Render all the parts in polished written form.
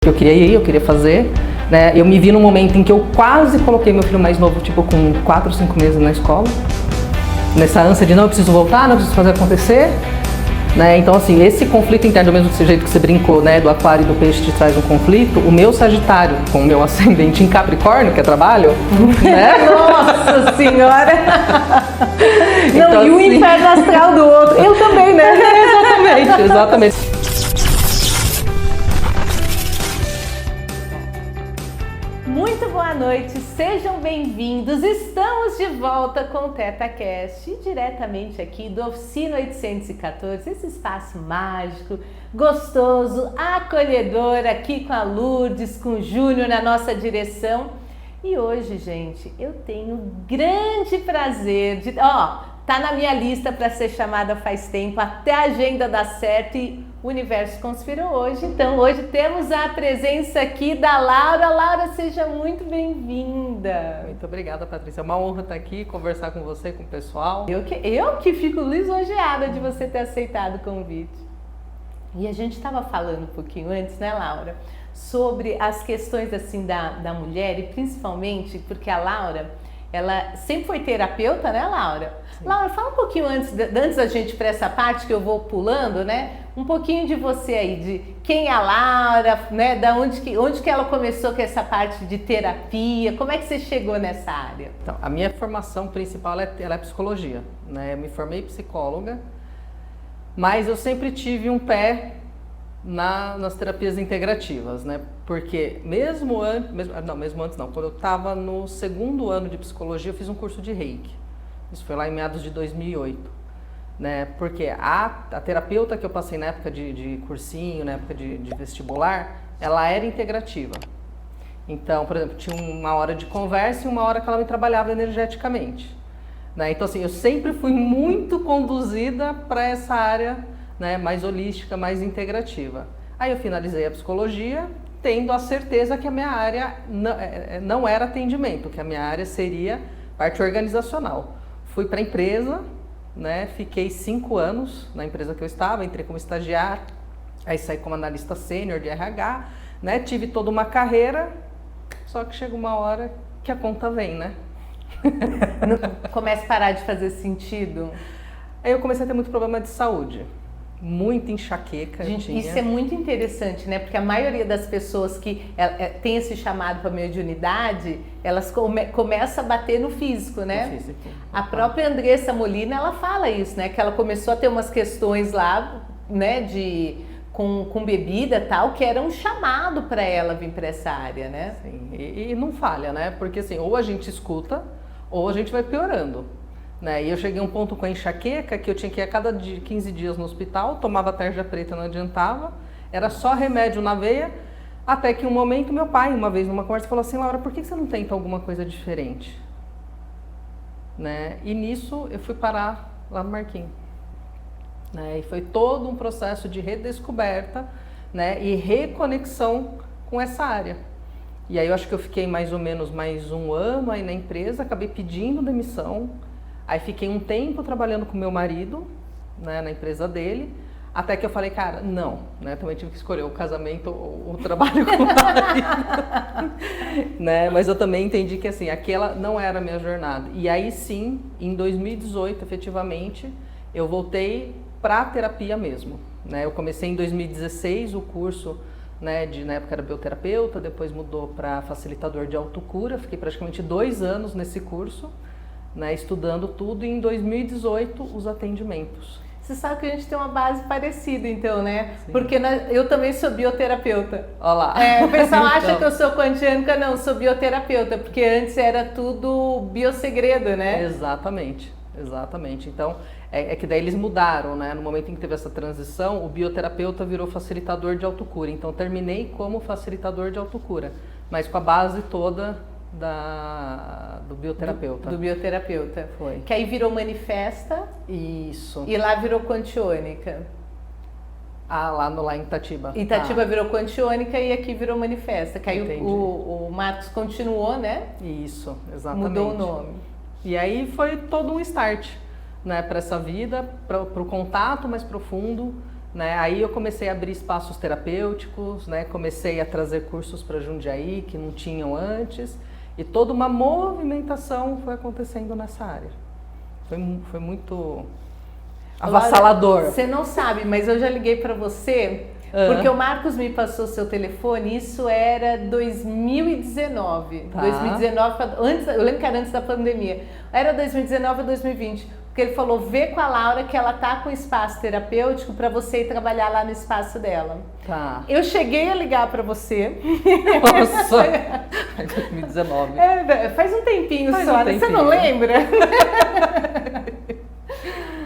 Eu queria ir, eu queria fazer, né? Eu me vi num momento em que eu quase coloquei meu filho mais novo, tipo, com 4 ou 5 meses na escola. Nessa ânsia de não, eu preciso voltar, não, eu preciso fazer acontecer, né? Então, assim, esse conflito interno, do mesmo jeito que você brincou, né, do aquário e do peixe te traz um conflito, o meu Sagitário, com o meu ascendente em Capricórnio, que é trabalho, né? Nossa Senhora! Não, Então, e o assim, inferno astral do outro. Eu também, né? Exatamente, exatamente. Muito boa noite, sejam bem-vindos. Estamos de volta com o TetaCast, diretamente aqui do Oficina 814, esse espaço mágico, gostoso, acolhedor, aqui com a Lourdes, com o Júnior na nossa direção. E hoje, gente, eu tenho grande prazer de... tá na minha lista para ser chamada faz tempo, até a agenda dar certo e o universo conspirou hoje. Então, hoje temos a presença aqui da Laura. Laura, seja muito bem-vinda. Muito obrigada, Patrícia. É uma honra estar aqui, conversar com você, com o pessoal. Eu que fico lisonjeada de você ter aceitado o convite. E a gente estava falando um pouquinho antes, né, Laura? Sobre as questões assim da mulher e principalmente porque a Laura, ela sempre foi terapeuta, né, Laura? Sim. Laura, fala um pouquinho antes da gente para essa parte que eu vou pulando, né? Um pouquinho de você aí, de quem é a Laura, né? Da onde que ela começou com essa parte de terapia? Como é que você chegou nessa área? Então, a minha formação principal ela é psicologia, né? Eu me formei psicóloga, mas eu sempre tive um pé nas terapias integrativas, né? Porque mesmo antes não, quando eu estava no segundo ano de psicologia, eu fiz um curso de Reiki. Isso foi lá em meados de 2008, né? Porque a terapeuta que eu passei na época de cursinho, na época de vestibular, ela era integrativa. Então, por exemplo, tinha uma hora de conversa e uma hora que ela me trabalhava energeticamente, né? Então, assim, eu sempre fui muito conduzida para essa área, né, mais holística, mais integrativa. Aí eu finalizei a psicologia, tendo a certeza que a minha área não era atendimento, que a minha área seria parte organizacional. Fui para a empresa, né, fiquei 5 anos na empresa que eu estava, entrei como estagiário, aí saí como analista sênior de RH, né, tive toda uma carreira, só que chega uma hora que a conta vem, né? Começa a parar de fazer sentido? Aí eu comecei a ter muito problema de saúde. Muita enxaqueca. Gente, isso é muito interessante, né? Porque a maioria das pessoas que tem esse chamado para mediunidade, elas começam a bater no físico, né? No físico. A própria Andressa Molina, ela fala isso, né? Que ela começou a ter umas questões lá, né? Com bebida e tal, que era um chamado para ela vir para essa área, né? Sim, e não falha, né? Porque assim, ou a gente escuta, ou a gente vai piorando. Né? E eu cheguei a um ponto com a enxaqueca que eu tinha que ir a cada 15 dias no hospital, tomava tarja preta, não adiantava, era só remédio na veia, até que um momento meu pai, uma vez numa conversa, falou assim: Laura, por que você não tenta alguma coisa diferente? Né? E nisso eu fui parar lá no Marquinhos. Né? E foi todo um processo de redescoberta, né, e reconexão com essa área. E aí eu acho que eu fiquei mais ou menos mais 1 ano aí na empresa, acabei pedindo demissão. Aí fiquei um tempo trabalhando com meu marido, né, na empresa dele, até que eu falei, cara, não, né, também tive que escolher o casamento ou o trabalho com o marido, né, mas eu também entendi que assim, aquela não era a minha jornada. E aí sim, em 2018, efetivamente, eu voltei para a terapia mesmo, né, eu comecei em 2016 o curso, né, na época era bioterapeuta, depois mudou para facilitador de autocura, fiquei praticamente 2 anos nesse curso, né, estudando tudo, e em 2018 os atendimentos. Você sabe que a gente tem uma base parecida, então, né? Sim. Porque eu também sou bioterapeuta. Olha lá. O pessoal acha que eu sou quantiânica, não, sou bioterapeuta, porque antes era tudo biosegredo, né? Exatamente, exatamente. Então, é que daí eles mudaram, né? No momento em que teve essa transição, o bioterapeuta virou facilitador de autocura. Então, terminei como facilitador de autocura, mas com a base toda do bioterapeuta. Do bioterapeuta. Foi. Que aí virou manifesta. Isso. E lá virou quantiônica. Lá em Itatiba. Itatiba virou quantiônica e aqui virou manifesta. Que aí o Marcos continuou, né? Isso, exatamente. Mudou o nome. E aí foi todo um start, né, para essa vida, para o contato mais profundo, né? Aí eu comecei a abrir espaços terapêuticos, né? Comecei a trazer cursos para Jundiaí que não tinham antes e toda uma movimentação foi acontecendo nessa área. Foi muito avassalador. Você não sabe, mas eu já liguei para você porque o Marcos me passou seu telefone. Isso era 2019. Tá. 2019, antes, eu lembro que era antes da pandemia. Era 2019 ou 2020. Porque ele falou, vê com a Laura que ela tá com espaço terapêutico para você ir trabalhar lá no espaço dela. Tá. Eu cheguei a ligar para você. Nossa, 2019. Faz um tempinho Faz só, um né? tempinho. Você não lembra?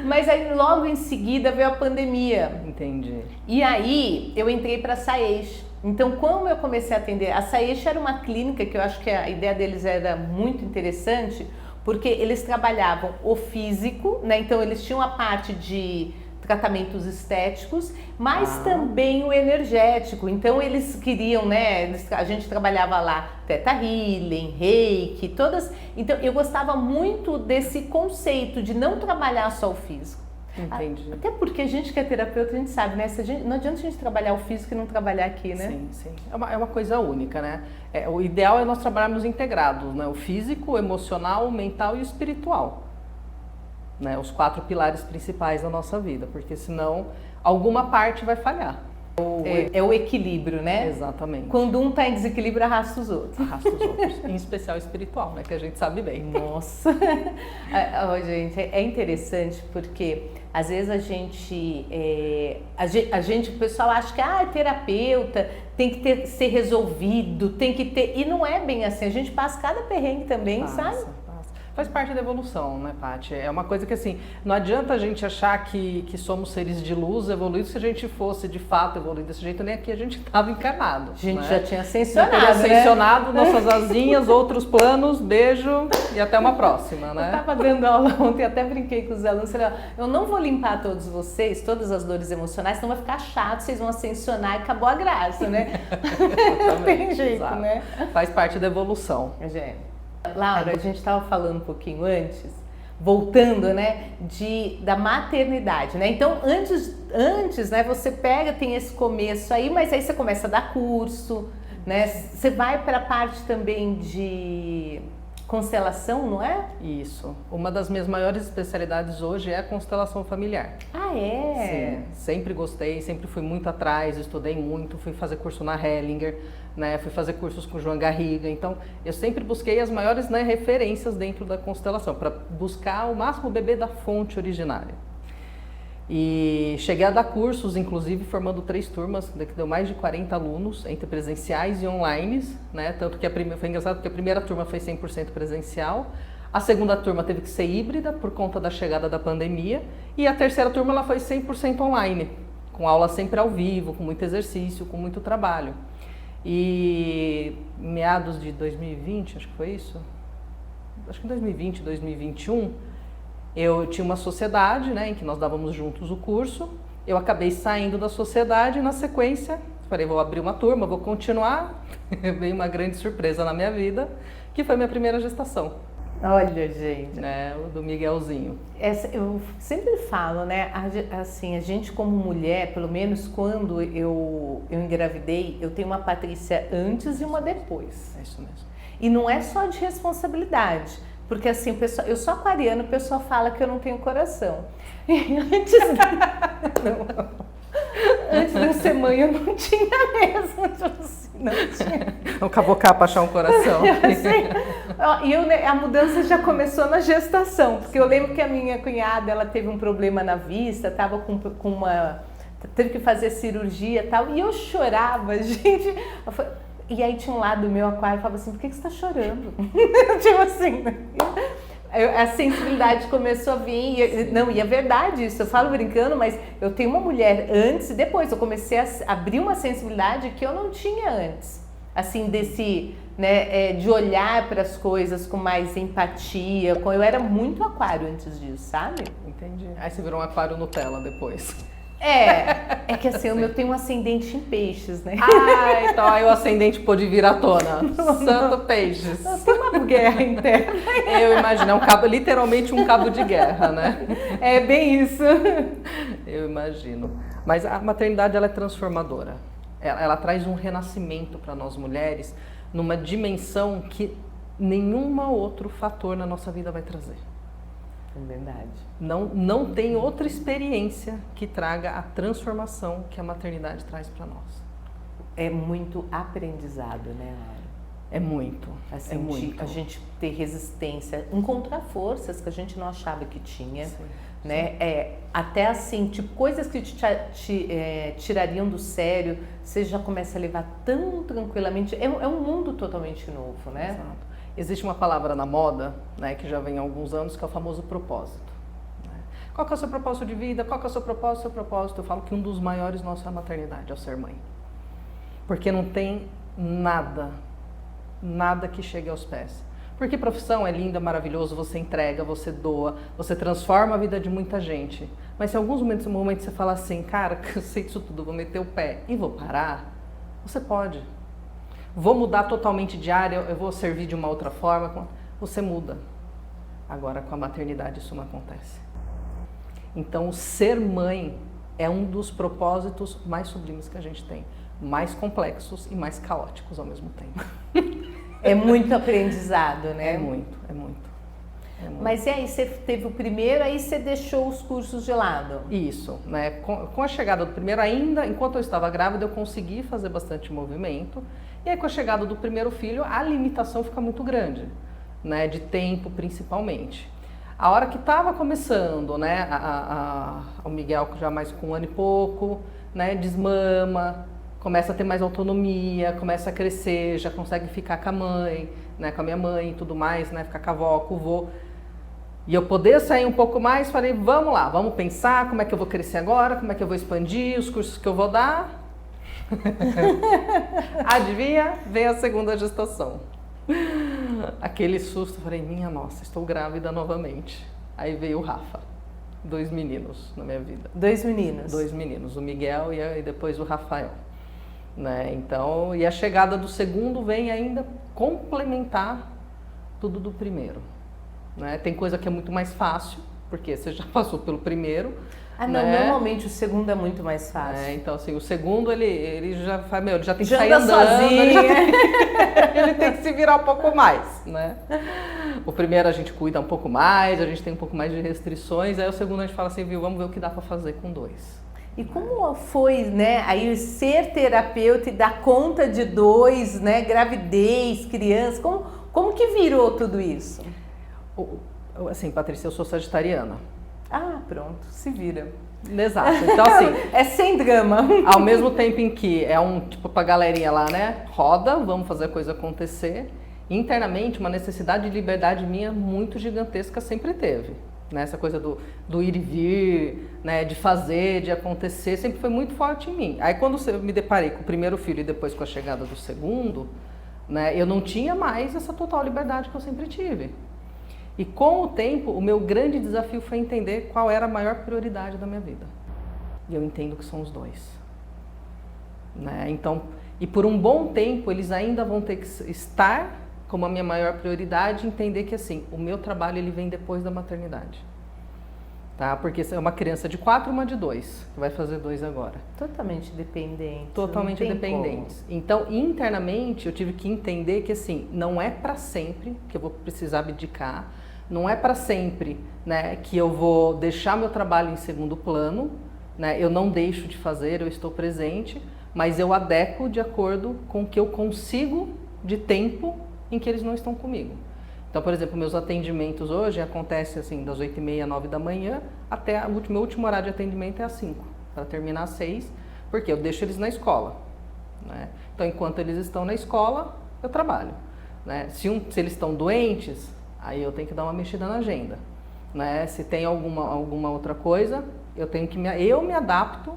Mas aí logo em seguida veio a pandemia. Entendi. E aí eu entrei para a Saeish. Então, quando eu comecei a atender, a Saeish era uma clínica que eu acho que a ideia deles era muito interessante, porque eles trabalhavam o físico, né? Então eles tinham a parte de tratamentos estéticos, mas também o energético. Então eles queriam, né? A gente trabalhava lá Theta Healing, Reiki, todas. Então eu gostava muito desse conceito de não trabalhar só o físico. Entendi. Até porque a gente que é terapeuta, a gente sabe, né? Não adianta a gente trabalhar o físico e não trabalhar aqui, né? Sim, sim. É uma coisa única, né? O ideal é nós trabalharmos integrados, né? O físico, o emocional, o mental e o espiritual. Né? Os 4 pilares principais da nossa vida, porque senão alguma parte vai falhar. É o equilíbrio, né? Exatamente. Quando um tá em desequilíbrio, arrasta os outros. Arrasta os outros. Em especial o espiritual, né? Que a gente sabe bem. Nossa! Gente, é interessante porque às vezes a gente, o pessoal acha que terapeuta tem que ser resolvido, tem que ter, e não é bem assim, a gente passa cada perrengue também, sabe? Faz parte da evolução, né, Paty? É uma coisa que, assim, não adianta a gente achar que somos seres de luz evoluídos. Se a gente fosse, de fato, evoluído desse jeito, nem aqui a gente estava encarnado. A gente né? já tinha Já ascensionado, teria ascensionado nossas asinhas, outros planos, beijo e até uma próxima, né? Eu estava dando aula ontem, até brinquei com os alunos, falei, eu não vou limpar todos vocês, todas as dores emocionais, senão vai ficar chato, vocês vão ascensionar e acabou a graça, né? Não tem jeito, exato. Né? Faz parte da evolução. Laura, a gente estava falando um pouquinho antes, voltando, né, da maternidade, né? Então, antes, né, você tem esse começo aí, mas aí você começa a dar curso, né? Você vai para a parte também de constelação, não é? Isso. Uma das minhas maiores especialidades hoje é a constelação familiar. Ah, é? Sim. Sempre gostei, sempre fui muito atrás, estudei muito, fui fazer curso na Hellinger, né? Fui fazer cursos com João Garriga. Então, eu sempre busquei as maiores, né, referências dentro da constelação, para buscar o máximo beber da fonte originária. E cheguei a dar cursos, inclusive formando 3 turmas, que deu mais de 40 alunos, entre presenciais e online, né? Tanto que foi engraçado porque a primeira turma foi 100% presencial, a segunda turma teve que ser híbrida por conta da chegada da pandemia, e a terceira turma ela foi 100% online, com aula sempre ao vivo, com muito exercício, com muito trabalho. E meados de 2020, acho que foi isso? Acho que em 2020, 2021, eu tinha uma sociedade, né, em que nós dávamos juntos o curso. Eu acabei saindo da sociedade e, na sequência, falei, vou abrir uma turma, vou continuar. Veio uma grande surpresa na minha vida, que foi minha primeira gestação. Olha, gente. Né, o do Miguelzinho. Eu sempre falo, né, assim, a gente como mulher, pelo menos quando eu engravidei, eu tenho uma Patrícia antes e uma depois. É isso mesmo. E não é só de responsabilidade. Porque assim, o pessoal, eu sou aquariana, o pessoal fala que eu não tenho coração. E antes de eu ser mãe, eu não tinha mesmo. Não tinha. Um cavocar para achar um coração. A mudança já começou na gestação. Porque eu lembro que a minha cunhada, ela teve um problema na vista, estava teve que fazer cirurgia e tal. E eu chorava, gente. E aí tinha um lado do meu aquário que falava assim, por que você está chorando? Tipo assim, a sensibilidade começou a vir, e é verdade isso, eu falo brincando, mas eu tenho uma mulher antes e depois, eu comecei a abrir uma sensibilidade que eu não tinha antes, assim, desse, né, de olhar para as coisas com mais empatia, eu era muito aquário antes disso, sabe? Entendi. Aí você virou um aquário Nutella depois. É que assim, o meu tem um ascendente em peixes, né? Ah, então aí o ascendente pôde vir à tona. Santo peixes. Tem uma guerra interna. Eu imagino, é literalmente um cabo de guerra, né? É bem isso. Eu imagino. Mas a maternidade, ela é transformadora. Ela traz um renascimento para nós mulheres numa dimensão que nenhum outro fator na nossa vida vai trazer. É verdade. Não tem outra experiência que traga a transformação que a maternidade traz para nós. É muito aprendizado, né, Lara? É muito. Assim, é muito. A gente ter resistência, encontrar forças que a gente não achava que tinha. Sim, né? Até assim, tipo, coisas que te tirariam do sério, você já começa a levar tão tranquilamente. É um mundo totalmente novo, né? Exato. Existe uma palavra na moda, né, que já vem há alguns anos, que é o famoso propósito. Né? Qual que é o seu propósito de vida? Qual que é o seu propósito? Eu falo que um dos maiores nossos é a maternidade, é o ser mãe. Porque não tem nada que chegue aos pés. Porque profissão é linda, maravilhoso, você entrega, você doa, você transforma a vida de muita gente. Mas se em alguns momentos você fala assim, cara, cansei disso tudo, vou meter o pé e vou parar, você pode. Vou mudar totalmente de área, eu vou servir de uma outra forma, você muda. Agora com a maternidade isso não acontece. Então ser mãe é um dos propósitos mais sublimes que a gente tem. Mais complexos e mais caóticos ao mesmo tempo. É muito aprendizado, né? É muito. Mas e aí, você teve o primeiro, aí você deixou os cursos de lado? Isso, né? Com a chegada do primeiro, ainda, enquanto eu estava grávida, eu consegui fazer bastante movimento. E aí, com a chegada do primeiro filho, a limitação fica muito grande, né? De tempo, principalmente. A hora que estava começando, né? O Miguel já mais com 1 ano e pouco, né? Desmama, começa a ter mais autonomia, começa a crescer, já consegue ficar com a mãe, né? Com a minha mãe e tudo mais, né? Ficar com a avó, com o vô. E eu poder sair um pouco mais, falei, vamos lá, vamos pensar como é que eu vou crescer agora, como é que eu vou expandir, os cursos que eu vou dar. Adivinha? Vem a segunda gestação. Aquele susto, falei, minha nossa, estou grávida novamente. Aí veio o Rafa, 2 meninos na minha vida. 2 meninos? 2 meninos, o Miguel e depois o Rafael. Né? Então, e a chegada do segundo vem ainda complementar tudo do primeiro. Né? Tem coisa que é muito mais fácil, porque você já passou pelo primeiro. Ah, não, né? Normalmente o segundo é muito mais fácil. Então, assim, o segundo ele já faz, ele já tem que já sair anda andando, sozinho. ele tem que se virar um pouco mais, né? O primeiro a gente cuida um pouco mais, a gente tem um pouco mais de restrições, aí o segundo a gente fala assim, viu, vamos ver o que dá para fazer com 2. E como foi, né, aí ser terapeuta e dar conta de 2, né, gravidez, criança, como que virou tudo isso? Assim, Patrícia, eu sou sagitariana. Ah, pronto, se vira. Exato, então assim... é sem drama. Ao mesmo tempo em que é tipo pra galerinha lá, né, roda, vamos fazer a coisa acontecer, internamente uma necessidade de liberdade minha muito gigantesca sempre teve. Né? Essa coisa do ir e vir, né, de fazer, de acontecer, sempre foi muito forte em mim. Aí quando eu me deparei com o primeiro filho e depois com a chegada do segundo, né, eu não tinha mais essa total liberdade que eu sempre tive. E com o tempo, o meu grande desafio foi entender qual era a maior prioridade da minha vida. E eu entendo que são os 2. Né? Então, e por um bom tempo, eles ainda vão ter que estar como a minha maior prioridade, entender que assim, o meu trabalho ele vem depois da maternidade. Tá? Porque é uma criança de 4 e uma de 2, que vai fazer 2 agora. Totalmente dependente. Totalmente dependentes. Então, internamente, eu tive que entender que assim, não é para sempre que eu vou precisar abdicar, não é para sempre, né, que eu vou deixar meu trabalho em segundo plano, né, eu não deixo de fazer, eu estou presente, mas eu adequo de acordo com o que eu consigo de tempo em que eles não estão comigo. Então, por exemplo, meus atendimentos hoje acontecem assim, das 8h30, 9 da manhã, até meu último horário de atendimento é às 5, para terminar às 6, porque eu deixo eles na escola. Né? Então, enquanto eles estão na escola, eu trabalho. Né? Se eles estão doentes, aí eu tenho que dar uma mexida na agenda. Né? Se tem alguma outra coisa, eu me adapto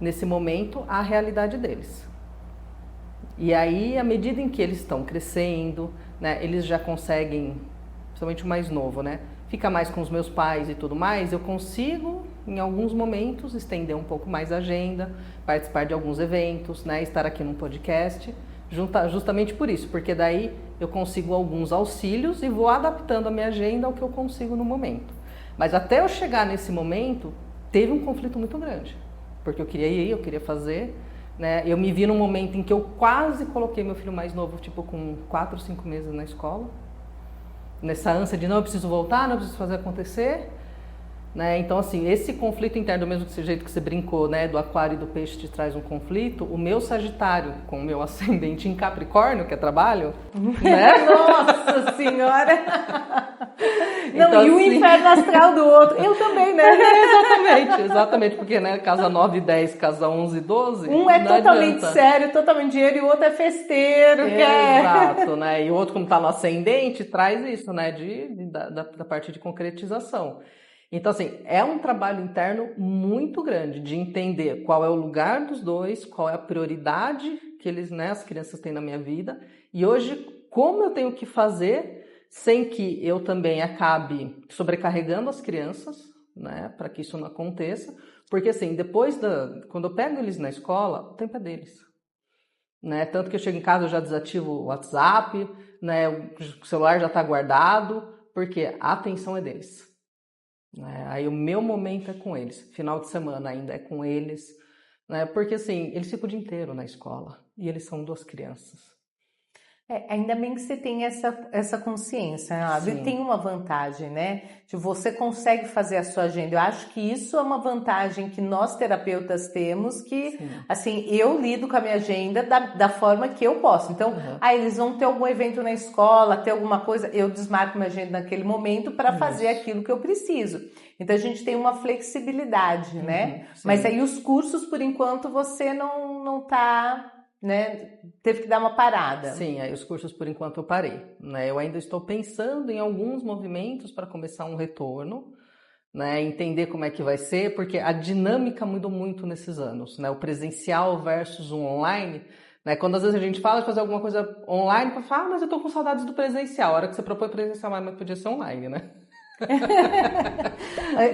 nesse momento à realidade deles. E aí, à medida em que eles estão crescendo, né, eles já conseguem, principalmente o mais novo, né, fica mais com os meus pais e tudo mais, eu consigo, em alguns momentos, estender um pouco mais a agenda, participar de alguns eventos, né, estar aqui num podcast, justamente por isso, porque daí eu consigo alguns auxílios e vou adaptando a minha agenda ao que eu consigo no momento. Mas até eu chegar nesse momento, teve um conflito muito grande. porque eu queria ir, eu queria fazer, né? Eu me vi num momento em que eu quase coloquei meu filho mais novo, tipo com 4 ou 5 meses na escola, nessa ânsia de não, eu preciso voltar, não, eu preciso fazer acontecer, né? Então assim, esse conflito interno, do mesmo jeito que você brincou, né, do aquário e do peixe te traz um conflito, o meu Sagitário com o meu ascendente em Capricórnio, que é trabalho, né? Nossa Senhora! Não, Então, e o assim, inferno astral do outro. Eu também, né? exatamente, porque né, casa 9 e 10, casa 11 e 12, Um é não totalmente adianta. sério, totalmente dinheiro, e o outro é festeiro. Exato, né? E o outro, como está no ascendente, traz isso, né? Da parte de concretização. Então, assim, é um trabalho interno muito grande de entender qual é o lugar dos dois, qual é a prioridade que eles, né, as crianças têm na minha vida. E hoje, como eu tenho que fazer sem que eu também acabe sobrecarregando as crianças, né? Para que isso não aconteça. Porque, assim, quando eu pego eles na escola, o tempo é deles. Né? Tanto que eu chego em casa, eu já desativo o WhatsApp, né? O celular já está guardado, porque a atenção é deles. Né? Aí o meu momento é com eles, final de semana ainda é com eles, né? Porque assim, eles ficam o dia inteiro na escola e eles são 2 crianças. Ainda bem que você tem essa consciência, né? E tem uma vantagem, né? De você consegue fazer a sua agenda. Eu acho que isso é uma vantagem que nós terapeutas temos, que assim, eu lido com a minha agenda da forma que eu posso. Então, eles vão ter algum evento na escola, ter alguma coisa, eu desmarco minha agenda naquele momento para fazer aquilo que eu preciso. Então a gente tem uma flexibilidade, né? Mas aí os cursos, por enquanto, você não tá, né? Teve que dar uma parada. Sim, aí os cursos por enquanto eu parei, né? Eu ainda estou pensando em alguns movimentos para começar um retorno, né? Entender como é que vai ser, porque a dinâmica mudou muito nesses anos, né? O presencial versus o online, né? Quando às vezes a gente fala de fazer alguma coisa online, para falar, mas eu tô com saudades do presencial. A hora que você propõe presencial, mas podia ser online, né?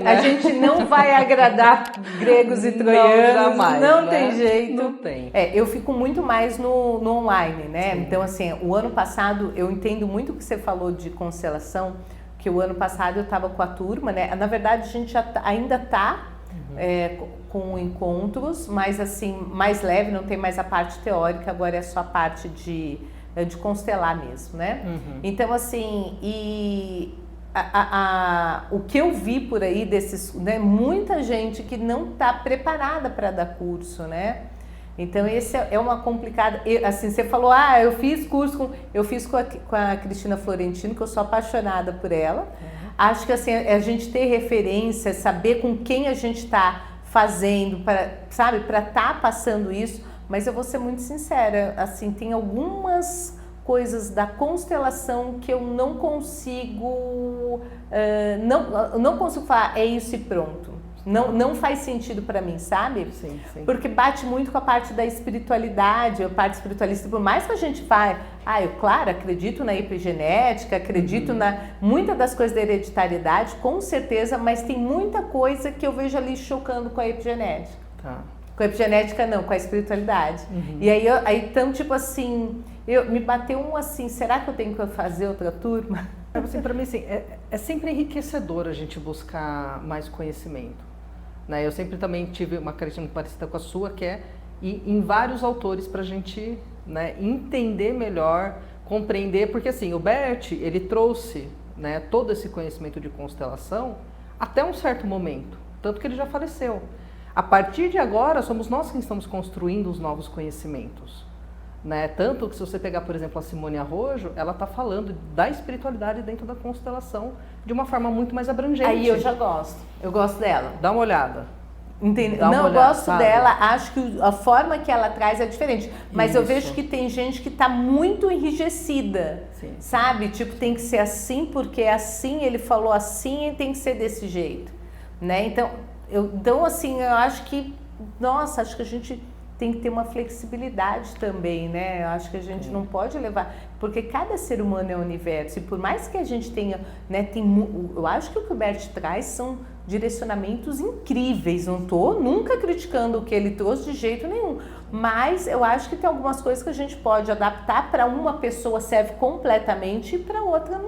A gente não vai agradar gregos e troianos, não, jamais, não né? tem jeito. Não tem. Eu fico muito mais no online, né? Sim. Então, assim, o ano passado, eu entendo muito o que você falou de constelação, que o ano passado eu estava com a turma, né? Na verdade, a gente ainda está com encontros, mas assim, mais leve, não tem mais a parte teórica, agora é só a parte de constelar mesmo, né? Então, assim, o que eu vi por aí desses, né, muita gente que não está preparada para dar curso, né? Então esse é uma complicada. Assim, você falou, eu fiz curso com a Cristina Florentino, que eu sou apaixonada por ela. Acho que assim, a gente ter referência, saber com quem a gente está fazendo, para estar passando isso. Mas eu vou ser muito sincera, assim, tem algumas coisas da constelação que eu não consigo, não consigo falar, é isso e pronto. Não faz sentido para mim, sabe? Sim. Porque bate muito com a parte da espiritualidade, a parte espiritualista. Por mais que a gente fale, eu, claro, acredito na epigenética, acredito na muitas das coisas da hereditariedade, com certeza, mas tem muita coisa que eu vejo ali chocando com a epigenética. Com a epigenética não, com a espiritualidade. E aí, então, tipo assim, me bateu assim, será que eu tenho que fazer outra turma? Assim, para mim, assim, é sempre enriquecedor a gente buscar mais conhecimento. Né? Eu sempre também tive uma característica muito parecida com a sua, que é ir em vários autores para a gente, né, entender melhor, compreender, porque assim, o Bert, ele trouxe, né, todo esse conhecimento de constelação até um certo momento, tanto que ele já faleceu. A partir de agora, somos nós que estamos construindo os novos conhecimentos. Né? Tanto que se você pegar, por exemplo, a Simone Arrojo, ela está falando da espiritualidade dentro da constelação de uma forma muito mais abrangente. Aí eu já gosto, eu gosto dela. Dá uma olhada. Eu gosto dela, acho que a forma que ela traz é diferente, mas eu vejo que tem gente que está muito enrijecida, sabe? Tipo, tem que ser assim porque é assim, ele falou assim e tem que ser desse jeito, né? Então assim, eu acho que, acho que a gente tem que ter uma flexibilidade também, né? Eu acho que a gente não pode levar, porque cada ser humano é um universo, e por mais que a gente tenha, né, eu acho que o que o Bert traz são direcionamentos incríveis, não estou nunca criticando o que ele trouxe de jeito nenhum, mas eu acho que tem algumas coisas que a gente pode adaptar, para uma pessoa serve completamente e para outra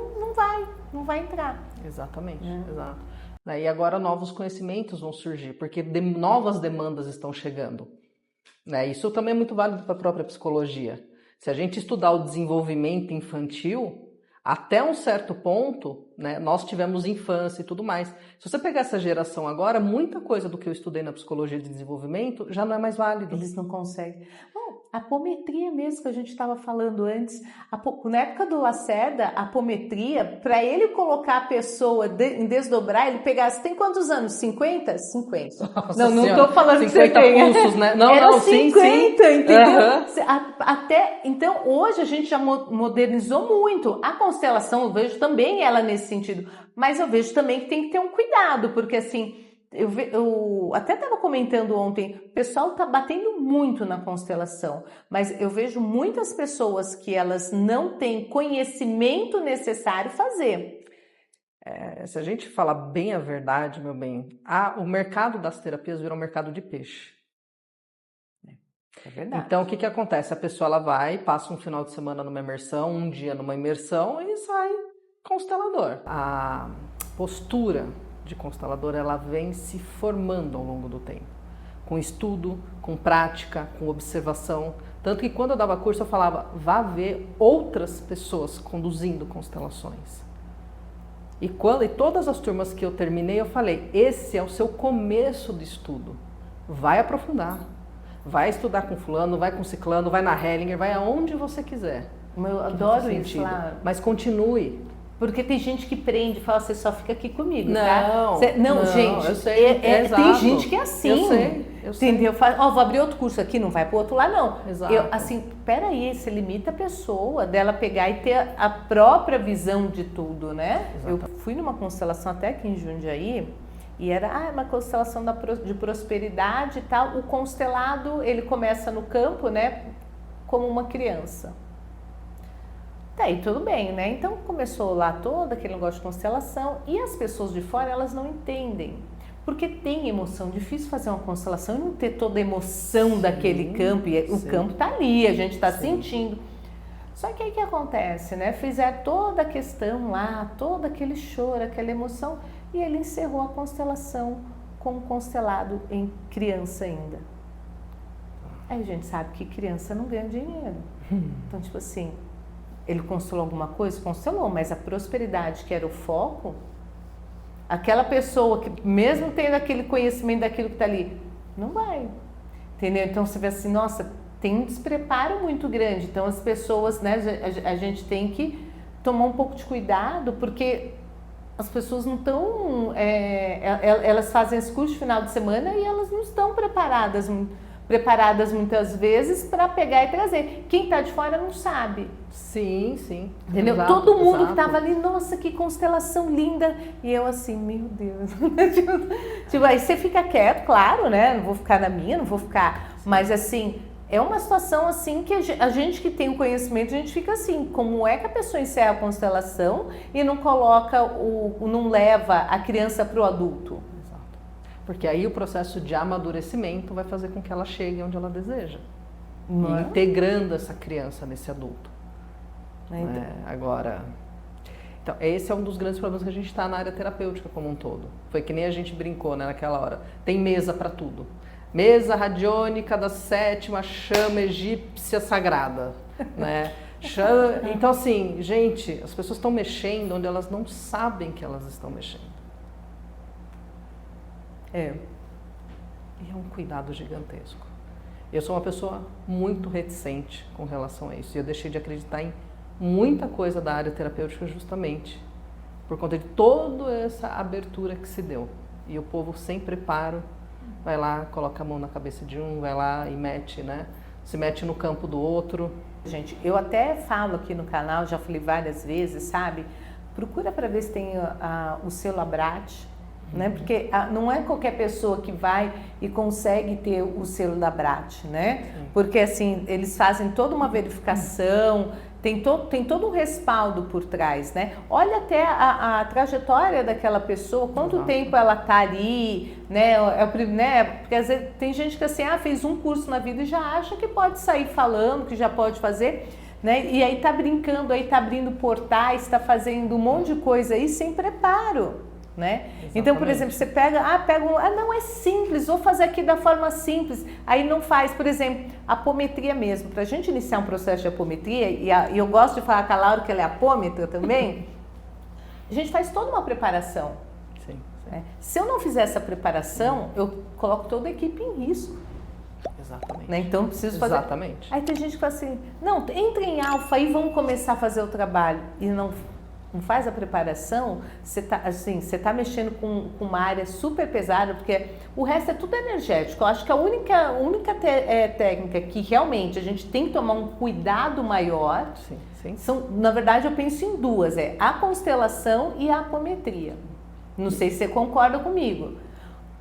não vai entrar. Exatamente, exato. E agora novos conhecimentos vão surgir, porque novas demandas estão chegando. Isso também é muito válido para a própria psicologia. Se a gente estudar o desenvolvimento infantil, até um certo ponto, nós tivemos infância e tudo mais. Se você pegar essa geração agora, muita coisa do que eu estudei na psicologia de desenvolvimento já não é mais válido. Eles não conseguem. A apometria mesmo que a gente estava falando antes, na época do Lacerda, a apometria, para ele colocar a pessoa em desdobrar, ele pegasse, tem quantos anos? 50? 50. Nossa não senhora, estou falando 50 que você tenha. pulsos, né? Não, Era não, 50, sim. entendeu? Então, hoje a gente já modernizou muito. A constelação, eu vejo também ela nesse sentido, mas eu vejo também que tem que ter um cuidado, porque assim, eu até estava comentando ontem, o pessoal está batendo muito na constelação, mas eu vejo muitas pessoas que elas não têm conhecimento necessário fazer. Se a gente falar bem a verdade, meu bem, o mercado das terapias virou um mercado de peixe. É verdade. Então, o que acontece? A pessoa ela vai, passa um final de semana numa imersão, um dia numa imersão e sai constelador. A postura de constelador, ela vem se formando ao longo do tempo, com estudo, com prática, com observação. Tanto que quando eu dava curso eu falava, vá ver outras pessoas conduzindo constelações. E todas as turmas que eu terminei eu falei, esse é o seu começo de estudo, vai aprofundar, vai estudar com fulano, vai com ciclano, vai na Hellinger, vai aonde você quiser. Eu adoro isso lá. Mas continue. Porque tem gente que prende e fala, você só fica aqui comigo, não, tá? Não, gente, eu sei, tem gente que é assim. Eu sei. Entendeu? Vou abrir outro curso aqui, não vai pro outro lá, não. Exato. Peraí, você limita a pessoa dela pegar e ter a própria visão de tudo, né? Exato. Eu fui numa constelação até aqui em Jundiaí, e era uma constelação de prosperidade e tal. O constelado, ele começa no campo, né, como uma criança. Daí tudo bem, né? Então começou lá todo aquele negócio de constelação e as pessoas de fora, elas não entendem. Porque tem emoção, difícil fazer uma constelação e não ter toda a emoção daquele campo. E o campo tá ali, a gente tá sentindo. Só que aí o que acontece, né? Fizeram toda a questão lá, todo aquele choro, aquela emoção, e ele encerrou a constelação com o constelado em criança ainda. Aí a gente sabe que criança não ganha dinheiro. Então, tipo assim, ele constelou alguma coisa? Constelou, mas a prosperidade que era o foco, aquela pessoa que mesmo tendo aquele conhecimento daquilo que está ali, não vai, entendeu? Então você vê assim, nossa, tem um despreparo muito grande, então as pessoas, né, a gente tem que tomar um pouco de cuidado, porque as pessoas não estão, elas fazem esse curso de final de semana e elas não estão preparadas muitas vezes para pegar e trazer. Quem está de fora não sabe. Sim, sim. Entendeu? Exato, todo mundo exato. Que estava ali, nossa, que constelação linda. E eu assim, meu Deus. Tipo, aí você fica quieto, claro, né? Não vou ficar na minha, não vou ficar. Mas assim, é uma situação assim que a gente que tem o conhecimento, a gente fica assim, como é que a pessoa encerra a constelação e não coloca, não leva a criança para o adulto? Porque aí o processo de amadurecimento vai fazer com que ela chegue onde ela deseja. Não é? Integrando essa criança nesse adulto. Então. Agora, então, esse é um dos grandes problemas que a gente está na área terapêutica como um todo. Foi que nem a gente brincou, né, naquela hora. Tem mesa para tudo. Mesa radiônica da 7ª chama egípcia sagrada. Né? Então, assim, gente, as pessoas estão mexendo onde elas não sabem que elas estão mexendo. E é um cuidado gigantesco. Eu sou uma pessoa muito reticente com relação a isso. E eu deixei de acreditar em muita coisa da área terapêutica justamente por conta de toda essa abertura que se deu. E o povo sem preparo vai lá, coloca a mão na cabeça de um, vai lá e mete, né? Se mete no campo do outro. Gente, eu até falo aqui no canal, já falei várias vezes, sabe? Procura para ver se tem o selo Abrat. Né? Porque não é qualquer pessoa que vai e consegue ter o selo da Abrat, né? Sim. Porque assim, eles fazem toda uma verificação, tem todo um respaldo por trás, né? Olha até a trajetória daquela pessoa, quanto tempo ela tá ali, né? Porque às vezes tem gente que assim, fez um curso na vida e já acha que pode sair falando, que já pode fazer, né? E aí tá brincando, aí tá abrindo portais, tá fazendo um monte de coisa aí sem preparo. né? Exatamente. Então, por exemplo, você pega não, é simples, vou fazer aqui da forma simples, aí não faz. Por exemplo, apometria mesmo. Para a gente iniciar um processo de apometria, e eu gosto de falar com a Laura que ela é apômetra também, a gente faz toda uma preparação. Sim. Né? Se eu não fizer essa preparação, eu coloco toda a equipe em risco. Exatamente. Né? Então, preciso fazer... Exatamente. Aí tem gente que fala assim, não, entra em alfa e vamos começar a fazer o trabalho. E não faz a preparação, você tá mexendo com uma área super pesada, porque o resto é tudo energético. Eu acho que a única técnica que realmente a gente tem que tomar um cuidado maior, na verdade eu penso em duas, a constelação e a apometria. Não sei se você concorda comigo.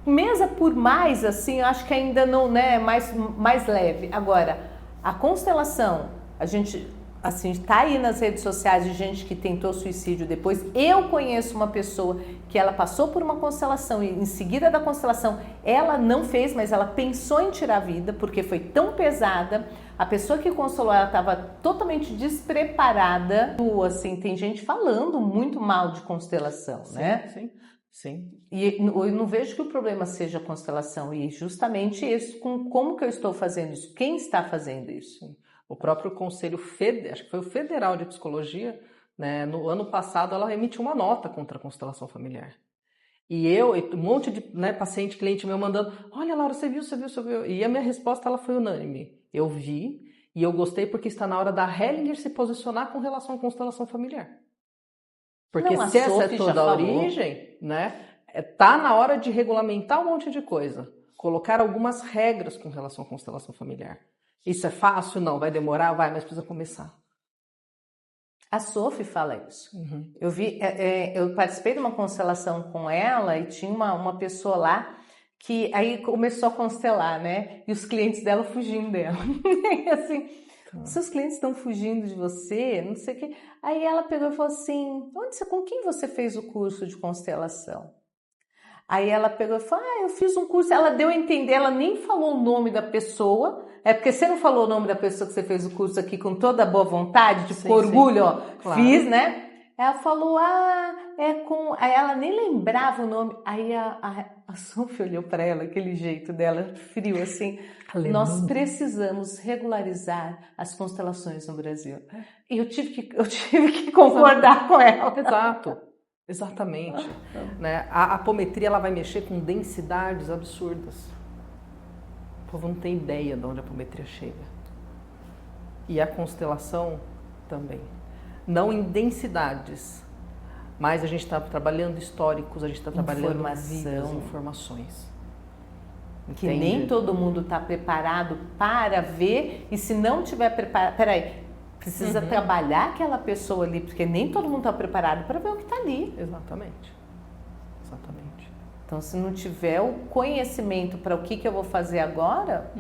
Mesa por mais, assim, eu acho que ainda não, né, mais leve. Agora, a constelação, a gente... assim, tá aí nas redes sociais de gente que tentou suicídio depois. Eu conheço uma pessoa que ela passou por uma constelação e em seguida da constelação ela não fez, mas ela pensou em tirar a vida porque foi tão pesada. A pessoa que constelou ela estava totalmente despreparada. Assim, tem gente falando muito mal de constelação, né? Sim. E eu não vejo que o problema seja a constelação e justamente isso, como que eu estou fazendo isso? Quem está fazendo isso? O próprio Conselho acho que foi o Federal de Psicologia, né, no ano passado, ela emitiu uma nota contra a constelação familiar. E um monte de paciente, cliente meu mandando, olha Laura, você viu? E a minha resposta ela foi unânime. Eu vi e eu gostei porque está na hora da Hellinger se posicionar com relação à constelação familiar. Porque se essa é toda a origem, né, tá na hora de regulamentar um monte de coisa. Colocar algumas regras com relação à constelação familiar. Isso é fácil? Não. Vai demorar? Vai, mas precisa começar. A Sophie fala isso. Eu participei de uma constelação com ela e tinha uma pessoa lá que aí começou a constelar, né? E os clientes dela fugindo dela. Assim, seus clientes estão fugindo de você, não sei o quê. Aí ela pegou e falou assim, com quem você fez o curso de constelação? Aí ela pegou e falou, eu fiz um curso. Ela deu a entender, ela nem falou o nome da pessoa. É porque você não falou o nome da pessoa que você fez o curso aqui com toda a boa vontade, com orgulho, ó, claro. Fiz, né? Ela falou, Aí ela nem lembrava o nome. Aí a Sophie olhou para ela, aquele jeito dela, frio assim. Nós precisamos regularizar as constelações no Brasil. E eu tive que concordar com ela. Exatamente. Né? A apometria ela vai mexer com densidades absurdas. O povo não tem ideia de onde a apometria chega. E a constelação também. Não em densidades, mas a gente está trabalhando históricos, a gente está trabalhando vidas, informações. Que nem todo mundo está preparado para ver, e se não tiver preparado... Peraí, precisa trabalhar aquela pessoa ali, porque nem todo mundo está preparado para ver o que está ali. Exatamente. Então, se não tiver o conhecimento para o que eu vou fazer agora...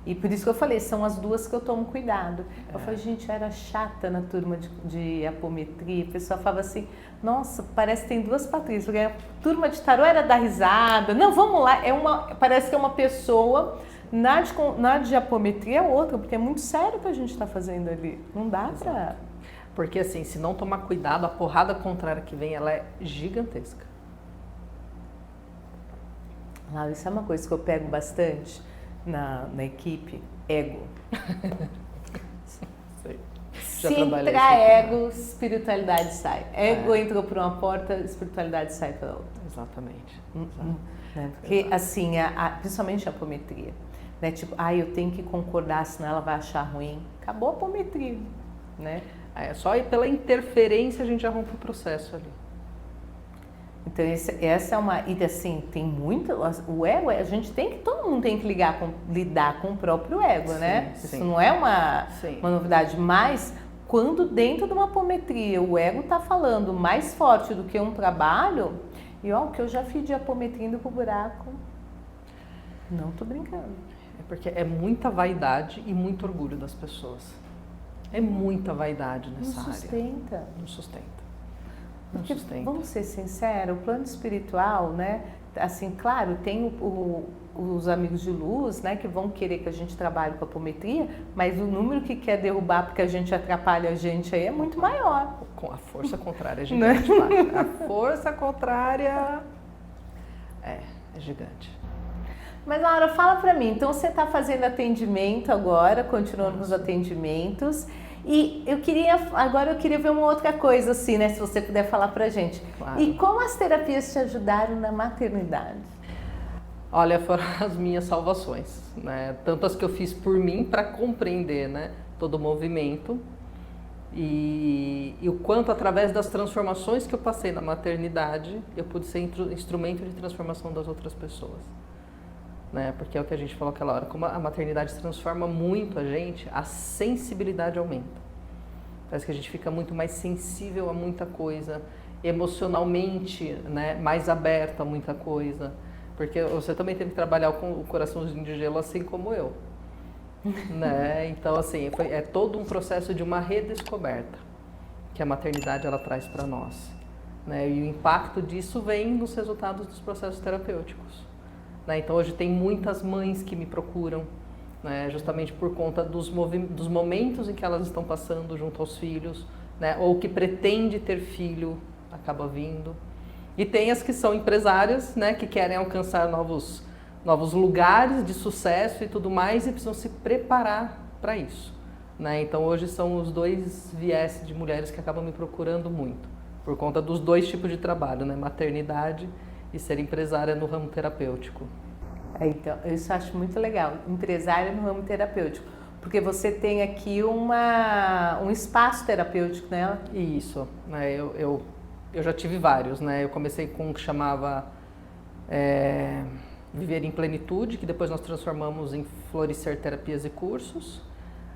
E por isso que eu falei, são as duas que eu tomo cuidado. Eu falei, gente, eu era chata na turma de apometria. O pessoal falava assim, nossa, parece que tem duas Patrícias. Porque a turma de tarô era dar risada. Não, vamos lá, parece que é uma pessoa... Na de apometria é outra, porque é muito sério o que a gente está fazendo ali. Não dá para... Porque assim, se não tomar cuidado, a porrada contrária que vem, ela é gigantesca. Isso é uma coisa que eu pego bastante na equipe, ego. Se entrar ego, espiritualidade sai. Ego entrou por uma porta, espiritualidade sai pela outra. Exatamente. Porque assim, principalmente a apometria, né? Tipo, eu tenho que concordar, senão ela vai achar ruim. Acabou a apometria, né? Só pela interferência a gente já rompe o processo ali. Então essa é uma... E assim, tem muito... O ego, todo mundo tem que lidar com o próprio ego, né? Isso não é uma novidade, mas quando dentro de uma apometria o ego está falando mais forte do que um trabalho, e o que eu já fiz de apometria indo pro buraco, não tô brincando. É porque é muita vaidade e muito orgulho das pessoas. É muita vaidade nessa área. Não sustenta. Não sustenta. Porque, vamos ser sinceros, o plano espiritual, né, assim, claro, tem os amigos de luz, né, que vão querer que a gente trabalhe com apometria, mas o número que quer derrubar porque a gente atrapalha a gente aí é muito maior. Com a força contrária é gigante. A força contrária é gigante. Mas, Laura, fala pra mim, então você está fazendo atendimento agora, continuando nos atendimentos, e agora eu queria ver uma outra coisa assim, né, se você puder falar pra gente. Claro. E como as terapias te ajudaram na maternidade? Olha, foram as minhas salvações, né? Tanto as que eu fiz por mim para compreender, né, todo o movimento e o quanto através das transformações que eu passei na maternidade eu pude ser instrumento de transformação das outras pessoas, né? Porque é o que a gente falou aquela hora, como a maternidade transforma muito a gente, a sensibilidade aumenta. Parece que a gente fica muito mais sensível a muita coisa, emocionalmente, né, mais aberto a muita coisa. Porque você também teve que trabalhar com o coraçãozinho de gelo assim como eu, né? Então, assim, é todo um processo de uma redescoberta que a maternidade ela traz para nós, né? E o impacto disso vem nos resultados dos processos terapêuticos, né? Então, hoje tem muitas mães que me procuram, né? Justamente por conta dos momentos em que elas estão passando junto aos filhos, né? Ou que pretende ter filho, acaba vindo. E tem as que são empresárias, né, que querem alcançar novos lugares de sucesso e tudo mais e precisam se preparar para isso, né? Então hoje são os dois viés de mulheres que acabam me procurando muito, por conta dos dois tipos de trabalho, né, maternidade e ser empresária no ramo terapêutico. Então, isso eu acho muito legal, empresária no ramo terapêutico, porque você tem aqui um espaço terapêutico, né? Isso, né, eu já tive vários, né? Eu comecei com o que chamava Viver em Plenitude, que depois nós transformamos em Florescer Terapias e Cursos.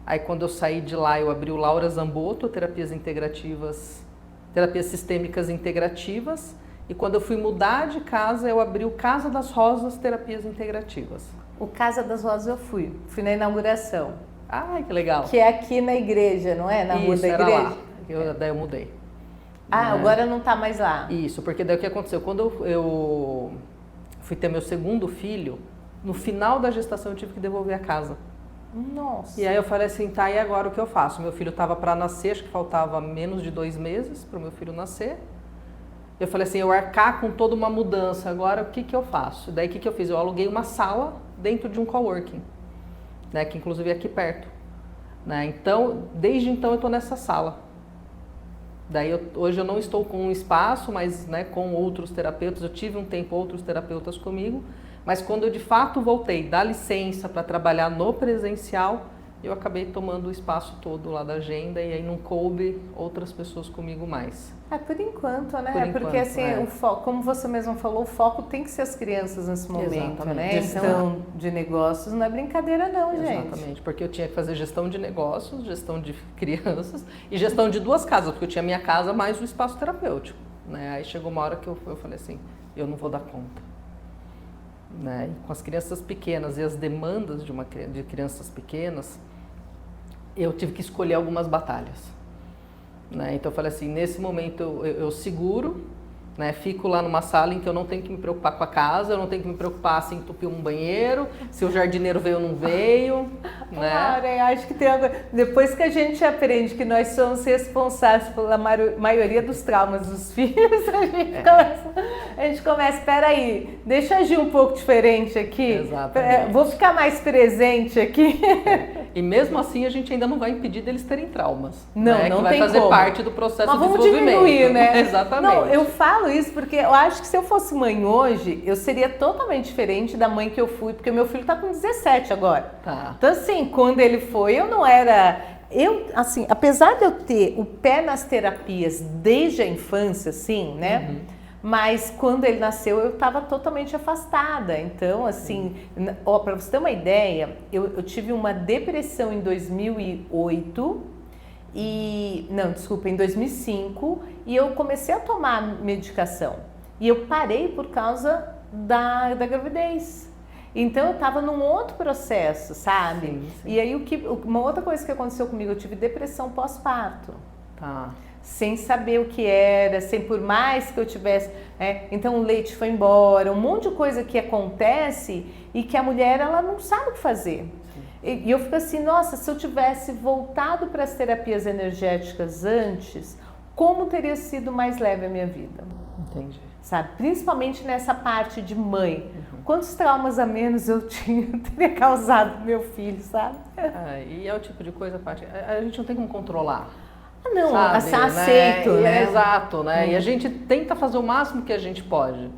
Aí quando eu saí de lá, eu abri o Laura Zamboto, Terapias Integrativas, Terapias Sistêmicas Integrativas. E quando eu fui mudar de casa, eu abri o Casa das Rosas, Terapias Integrativas. O Casa das Rosas eu fui na inauguração. Ai, que legal. Que é aqui na igreja, não é? Na rua da igreja? Lá. Daí eu mudei. Ah, agora não está mais lá. Isso, porque daí o que aconteceu? Quando eu fui ter meu segundo filho, no final da gestação eu tive que devolver a casa. Nossa. E aí eu falei assim, tá, e agora o que eu faço? Meu filho estava para nascer, acho que faltava menos de 2 meses para o meu filho nascer. Eu falei assim, eu arcar com toda uma mudança, agora o que eu faço? Daí o que eu fiz? Eu aluguei uma sala dentro de um coworking, né, que inclusive é aqui perto, né? Então, desde então eu estou nessa sala. Daí hoje eu não estou com um espaço, mas, né, com outros terapeutas, eu tive um tempo outros terapeutas comigo, mas quando eu de fato voltei, dar licença para trabalhar no presencial, eu acabei tomando o espaço todo lá da agenda e aí não coube outras pessoas comigo mais. Por enquanto, né? Por enquanto, porque assim, o foco, como você mesmo falou, o foco tem que ser as crianças nesse momento, exatamente, né? Gestão de negócios não é brincadeira não, gente. Exatamente, porque eu tinha que fazer gestão de negócios, gestão de crianças e gestão de 2 casas, porque eu tinha minha casa mais o espaço terapêutico, né? Aí chegou uma hora que eu falei assim, eu não vou dar conta, né? E com as crianças pequenas e as demandas de crianças pequenas, eu tive que escolher algumas batalhas, né? Então eu falei assim, nesse momento eu seguro, né? Fico lá numa sala em que eu não tenho que me preocupar com a casa, eu não tenho que me preocupar se entupiu um banheiro, se o jardineiro veio ou não veio, né? Claro, eu acho que tem depois que a gente aprende que nós somos responsáveis pela maioria dos traumas dos filhos, a gente começa, peraí, deixa eu agir um pouco diferente aqui, vou ficar mais presente aqui. E mesmo assim a gente ainda não vai impedir deles terem traumas. Não, né? não que vai tem fazer como. parte do processo de desenvolvimento. Mas vamos diminuir, né? Exatamente. Não, eu falo isso porque eu acho que se eu fosse mãe hoje, eu seria totalmente diferente da mãe que eu fui, porque meu filho tá com 17 agora. Tá. Então assim, quando ele foi, eu não era... assim, apesar de eu ter o pé nas terapias desde a infância, assim, né? Uhum. Mas quando ele nasceu, eu estava totalmente afastada. Então, assim, para você ter uma ideia, eu tive uma depressão em 2008 em 2005, e eu comecei a tomar medicação. E eu parei por causa da gravidez. Então eu estava num outro processo, sabe? Sim, sim. E aí uma outra coisa que aconteceu comigo, eu tive depressão pós-parto. Tá. sem saber o que era, sem por mais que eu tivesse, então o leite foi embora, um monte de coisa que acontece e que a mulher ela não sabe o que fazer. E eu fico assim, nossa, se eu tivesse voltado para as terapias energéticas antes, como teria sido mais leve a minha vida? Entendi. Sabe? Principalmente nessa parte de mãe. Quantos traumas a menos eu teria causado meu filho, sabe? E é o tipo de coisa, Paty, a gente não tem como controlar. Não, sabe, aceito, né? Exato, né? E a gente tenta fazer o máximo que a gente pode,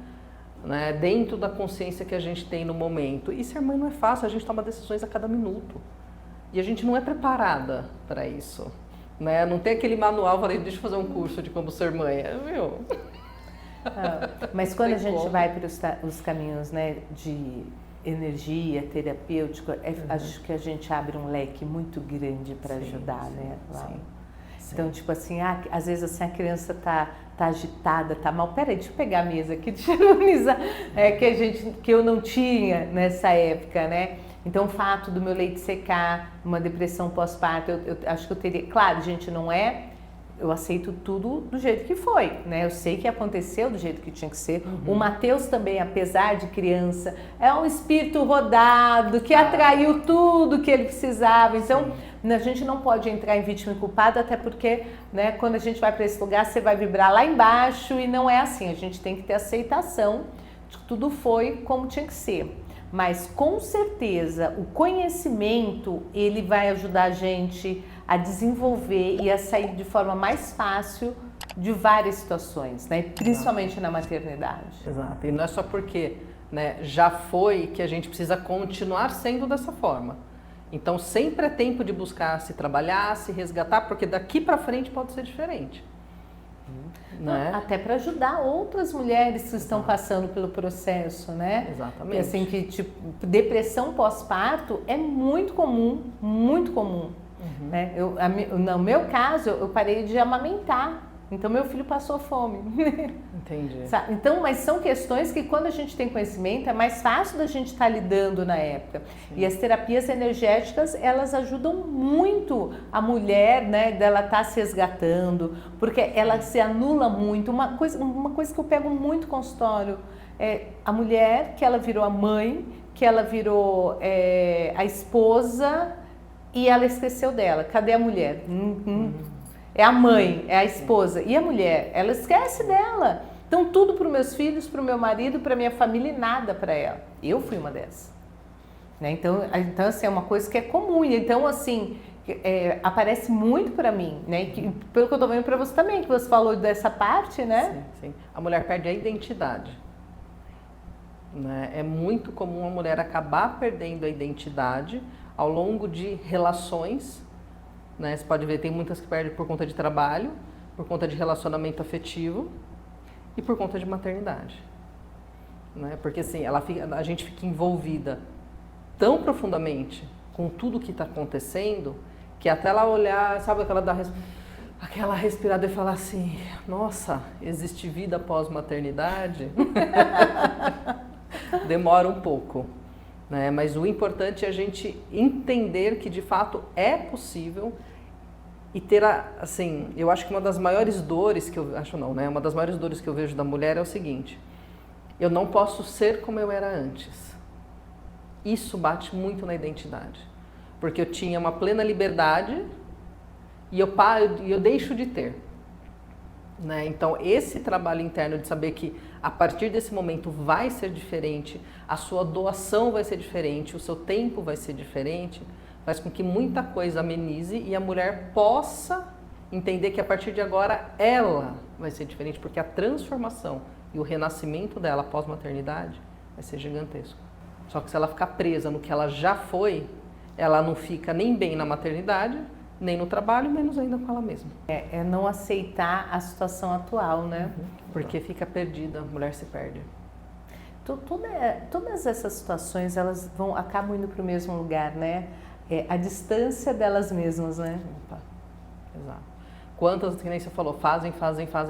né? Dentro da consciência que a gente tem no momento. E ser mãe não é fácil, a gente toma decisões a cada minuto. E a gente não é preparada para isso, né? Não tem aquele manual, falei, deixa eu fazer um curso de como ser mãe, viu? Mas quando a gente vai para os caminhos, né, de energia, terapêutico, acho que a gente abre um leque muito grande para ajudar, né? Sim. Então, tipo assim, às vezes assim, a criança tá agitada, tá mal. Peraí, deixa eu pegar a mesa aqui, deixa eu organizar. Que eu não tinha nessa época, né? Então, o fato do meu leite secar, uma depressão pós-parto, eu acho que eu teria... Claro, gente, não é... Eu aceito tudo do jeito que foi, né? Eu sei que aconteceu do jeito que tinha que ser. O Matheus também, apesar de criança, é um espírito rodado, que atraiu tudo que ele precisava. Então, a gente não pode entrar em vítima e culpado, até porque, né, quando a gente vai para esse lugar, você vai vibrar lá embaixo e não é assim. A gente tem que ter aceitação de que tudo foi como tinha que ser. Mas, com certeza, o conhecimento, ele vai ajudar a gente a desenvolver e a sair de forma mais fácil de várias situações, né? Principalmente na maternidade. Exato. E não é só porque, né, já foi que a gente precisa continuar sendo dessa forma. Então, sempre é tempo de buscar se trabalhar, se resgatar, porque daqui para frente pode ser diferente. Né? Até para ajudar outras mulheres que estão passando pelo processo, né? Exatamente. E assim, que tipo, depressão pós-parto é muito comum, muito comum. Né? No meu caso, eu parei de amamentar, então meu filho passou fome. Entendi. Então, mas são questões que quando a gente tem conhecimento é mais fácil da gente estar lidando na época. Sim. E as terapias energéticas, elas ajudam muito a mulher, né, dela estar se resgatando, porque ela se anula muito. Uma coisa que eu pego muito no consultório é a mulher que ela virou a mãe, que ela virou a esposa e ela esqueceu dela. Cadê a mulher? É a mãe, é a esposa. E a mulher? Ela esquece dela. Então, tudo para os meus filhos, para o meu marido, para a minha família e nada para ela. Eu fui uma dessas. Né? Então, assim, é uma coisa que é comum. Então, assim, aparece muito para mim. Né? E pelo que eu estou vendo para você também, que você falou dessa parte, né? Sim, sim. A mulher perde a identidade. Né? É muito comum a mulher acabar perdendo a identidade ao longo de relações. Né? Você pode ver, tem muitas que perdem por conta de trabalho, por conta de relacionamento afetivo e por conta de maternidade. Né? Porque assim, a gente fica envolvida tão profundamente com tudo que está acontecendo, que até ela olhar, sabe, aquela respirada e falar assim, nossa, existe vida após maternidade? Demora um pouco. Né? Mas o importante é a gente entender que de fato é possível e ter, assim, eu acho que uma das maiores dores que eu, acho não, né? Uma das maiores dores que eu vejo da mulher é o seguinte, eu não posso ser como eu era antes. Isso bate muito na identidade, porque eu tinha uma plena liberdade e eu deixo de ter. Né? Então, esse trabalho interno de saber que a partir desse momento vai ser diferente, a sua doação vai ser diferente, o seu tempo vai ser diferente, faz com que muita coisa amenize e a mulher possa entender que a partir de agora ela vai ser diferente, porque a transformação e o renascimento dela pós-maternidade vai ser gigantesco. Só que se ela ficar presa no que ela já foi, ela não fica nem bem na maternidade, nem no trabalho, menos ainda com ela mesma. É não aceitar a situação né? Porque fica perdida, a mulher se perde. Todas essas situações, elas acabam indo para o mesmo lugar, né? A distância delas mesmas, né? Opa. Exato. Quantas, que nem você falou, fazem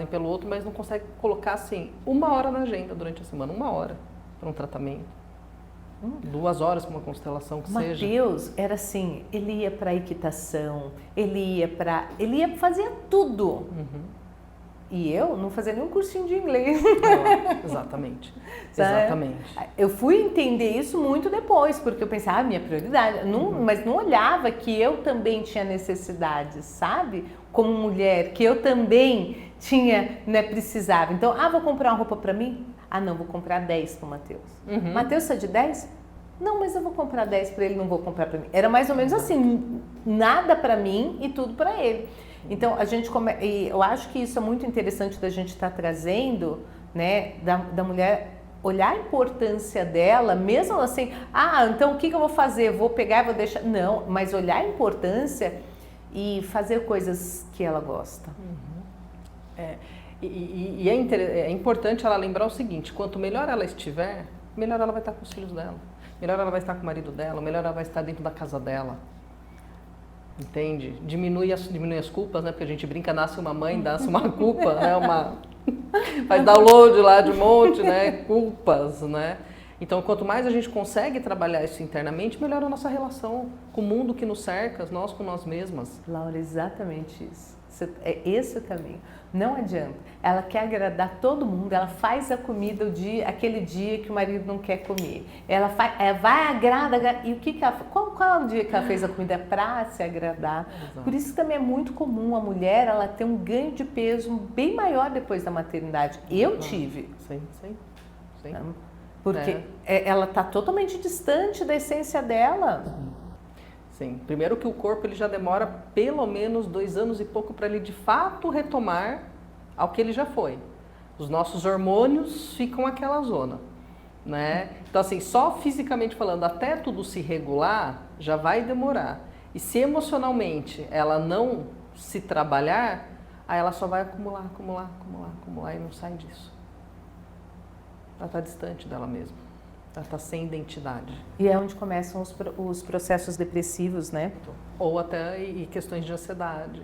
pelo outro, mas não consegue colocar, assim, 1 hora na agenda durante a semana, 1 hora para um tratamento. 2 horas para uma constelação que seja. Mateus era assim, ele ia para equitação, ele ia fazer tudo. E eu não fazia nenhum cursinho de inglês. Não, exatamente. Exatamente. Eu fui entender isso muito depois, porque eu pensava, minha prioridade, mas não olhava que eu também tinha necessidades, sabe? Como mulher, que eu também tinha, né, precisava. Então, vou comprar uma roupa para mim? Não, vou comprar 10 para o Mateus. Mateus precisa de 10? Não, mas eu vou comprar 10 para ele, não vou comprar para mim. Era mais ou menos assim, nada para mim e tudo para ele. Então, eu acho que isso é muito interessante da gente estar trazendo, né, da mulher olhar a importância dela, mesmo assim, então o que eu vou fazer? Vou pegar e vou deixar... Não, mas olhar a importância e fazer coisas que ela gosta. É importante ela lembrar o seguinte, quanto melhor ela estiver, melhor ela vai estar com os filhos dela, melhor ela vai estar com o marido dela, melhor ela vai estar dentro da casa dela. Entende? Diminui as culpas, né? Porque a gente brinca, nasce uma mãe, nasce uma culpa, né? Faz download lá de um monte, né? Culpas, né? Então, quanto mais a gente consegue trabalhar isso internamente, melhora a nossa relação com o mundo que nos cerca, nós com nós mesmas. Laura, exatamente isso. É esse o caminho. Não adianta. Ela quer agradar todo mundo, ela faz a comida aquele dia que o marido não quer comer. Ela vai agradar. E o que ela, qual é o dia que ela fez a comida para se agradar? Exato. Por isso também é muito comum a mulher ela ter um ganho de peso bem maior depois da maternidade. Eu tive. Sim. Porque ela está totalmente distante da essência dela. Sim. Primeiro que o corpo ele já demora pelo menos 2 anos e pouco para ele de fato retomar ao que ele já foi. Os nossos hormônios ficam naquela zona, né? Então assim, só fisicamente falando, até tudo se regular, já vai demorar. E se emocionalmente ela não se trabalhar, aí ela só vai acumular e não sai disso. Ela está distante dela mesma. Ela está sem identidade. E é onde começam os processos depressivos, né? Ou até questões de ansiedade,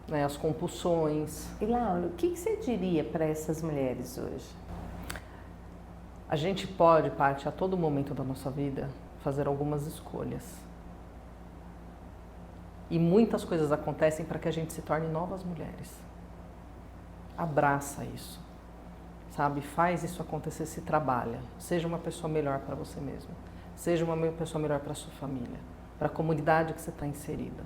né? As compulsões. E Laura, o que você diria para essas mulheres hoje? A gente pode, Paty, a todo momento da nossa vida, fazer algumas escolhas. E muitas coisas acontecem para que a gente se torne novas mulheres. Abraça isso. Sabe, faz isso acontecer, se trabalha. Seja uma pessoa melhor para você mesmo. Seja uma pessoa melhor para a sua família, para a comunidade que você está inserida.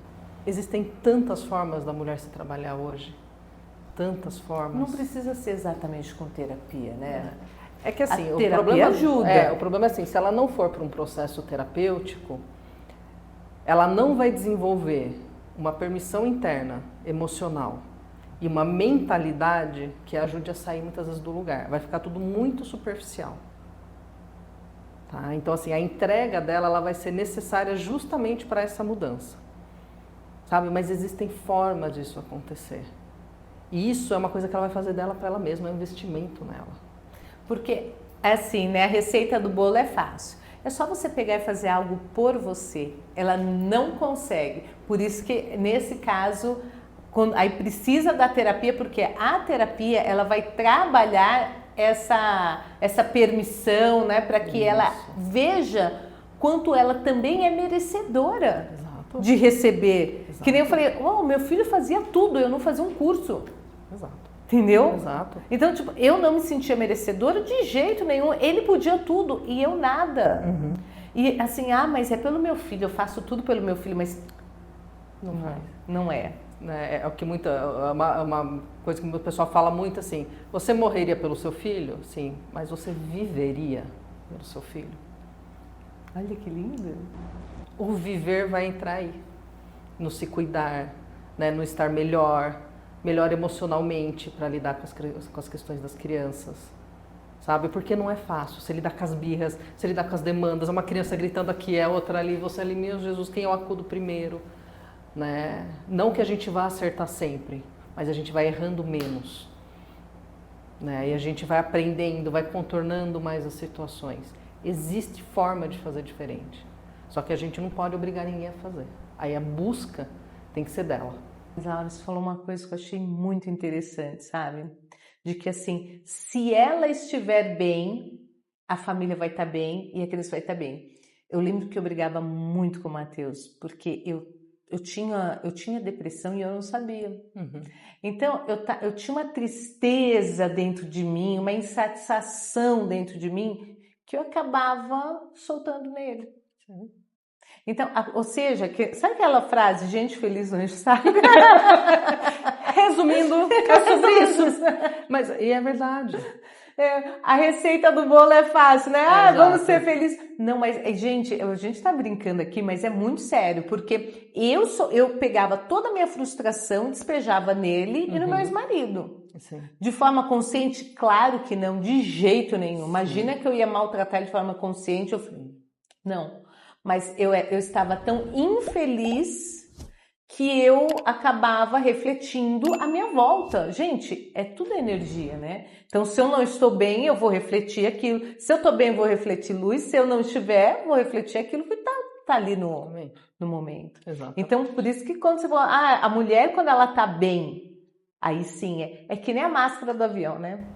Existem tantas formas da mulher se trabalhar hoje. Tantas formas. Não precisa ser exatamente com terapia, né? É que assim, a terapia ajuda. O problema é assim, se ela não for para um processo terapêutico, ela não vai desenvolver uma permissão interna, emocional, e uma mentalidade que ajude a sair muitas vezes do lugar. Vai ficar tudo muito superficial. Tá? Então, assim, a entrega dela ela vai ser necessária justamente para essa mudança. Sabe? Mas existem formas disso acontecer. E isso é uma coisa que ela vai fazer dela para ela mesma, é um investimento nela. Porque, assim, né, a receita do bolo é fácil. É só você pegar e fazer algo por você. Ela não consegue. Por isso que, nesse caso... Aí precisa da terapia, porque a terapia ela vai trabalhar essa permissão, né, para que ela veja quanto ela também é merecedora. Exato. De receber. Exato. Que nem eu falei, meu filho fazia tudo, eu não fazia um curso. Exato. Entendeu? Exato. Então, tipo, eu não me sentia merecedora de jeito nenhum. Ele podia tudo e eu nada. Uhum. E assim, mas é pelo meu filho, eu faço tudo pelo meu filho, mas Não faz. Não é. É o que uma coisa que o pessoal fala muito assim, você morreria pelo seu filho? Sim, mas você viveria pelo seu filho. Olha que lindo. O viver vai entrar aí, no se cuidar, né, no estar melhor emocionalmente para lidar com as questões das crianças, sabe? Porque não é fácil, você lidar com as birras, você lidar com as demandas, uma criança gritando aqui, a outra ali, você ali, meu Jesus, quem eu acudo primeiro? Né? Não que a gente vá acertar sempre, mas a gente vai errando menos, né? E a gente vai aprendendo, vai contornando mais as situações. Existe forma de fazer diferente, só que a gente não pode obrigar ninguém a fazer. Aí a busca tem que ser dela. Laura, você falou uma coisa que eu achei muito interessante, sabe? De que assim, se ela estiver bem, a família vai estar bem e a criança vai estar bem. Eu lembro que eu brigava muito com o Matheus, porque eu tinha depressão e eu não sabia. Uhum. Então, eu tinha uma tristeza dentro de mim, uma insatisfação dentro de mim, que eu acabava soltando nele. Então, ou seja, sabe aquela frase, gente feliz não enche o saco? Resumindo, é sobre isso. Mas, e é verdade. A receita do bolo é fácil, né? Vamos ser felizes. Não, mas, gente, a gente tá brincando aqui, mas é muito sério, porque eu pegava toda a minha frustração, despejava nele e no meu ex-marido. Sim. De forma consciente, claro que não, de jeito nenhum. Imagina que eu ia maltratar ele de forma consciente. Não, mas eu estava tão infeliz que eu acabava refletindo à minha volta. Gente, é tudo energia, né? Então, se eu não estou bem, eu vou refletir aquilo. Se eu estou bem, eu vou refletir luz. Se eu não estiver, vou refletir aquilo que tá ali no momento. Exato. Então, por isso que quando você fala, a mulher, quando ela tá bem, aí sim, é que nem a máscara do avião, né?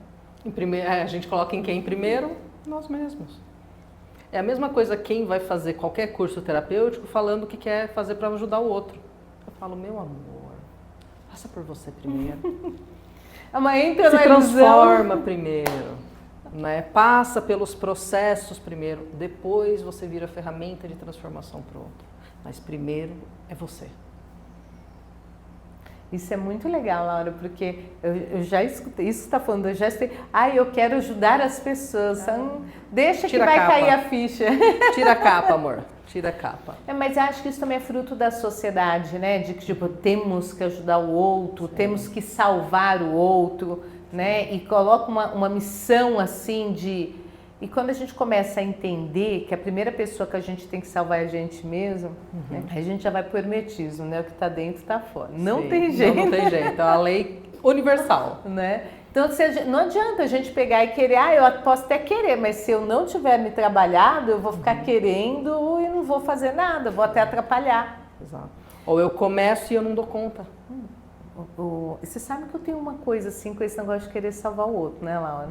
A gente coloca em quem primeiro? Nós mesmos. É a mesma coisa quem vai fazer qualquer curso terapêutico falando o que quer fazer para ajudar o outro. Eu falo, meu amor, faça por você primeiro. É uma Se transforma primeiro, né? Passa pelos processos primeiro, depois você vira ferramenta de transformação para o outro. Mas primeiro é você. Isso é muito legal, Laura, porque eu já escutei, isso que você está falando, eu já sei, eu quero ajudar as pessoas, deixa que vai cair a ficha. Tira a capa, amor, tira a capa. Mas eu acho que isso também é fruto da sociedade, né, de que tipo, temos que ajudar o outro, temos que salvar o outro, né, e coloca uma missão assim de... E quando a gente começa a entender que a primeira pessoa que a gente tem que salvar é a gente mesmo, né, a gente já vai pro hermetismo, né? O que tá dentro tá fora. Não tem jeito. Não tem jeito, é uma lei universal. Né? Então, não adianta a gente pegar e querer, eu posso até querer, mas se eu não tiver me trabalhado, eu vou ficar querendo e não vou fazer nada, vou até atrapalhar. Exato. Ou eu começo e eu não dou conta. Você sabe que eu tenho uma coisa assim com esse negócio de querer salvar o outro, né, Laura?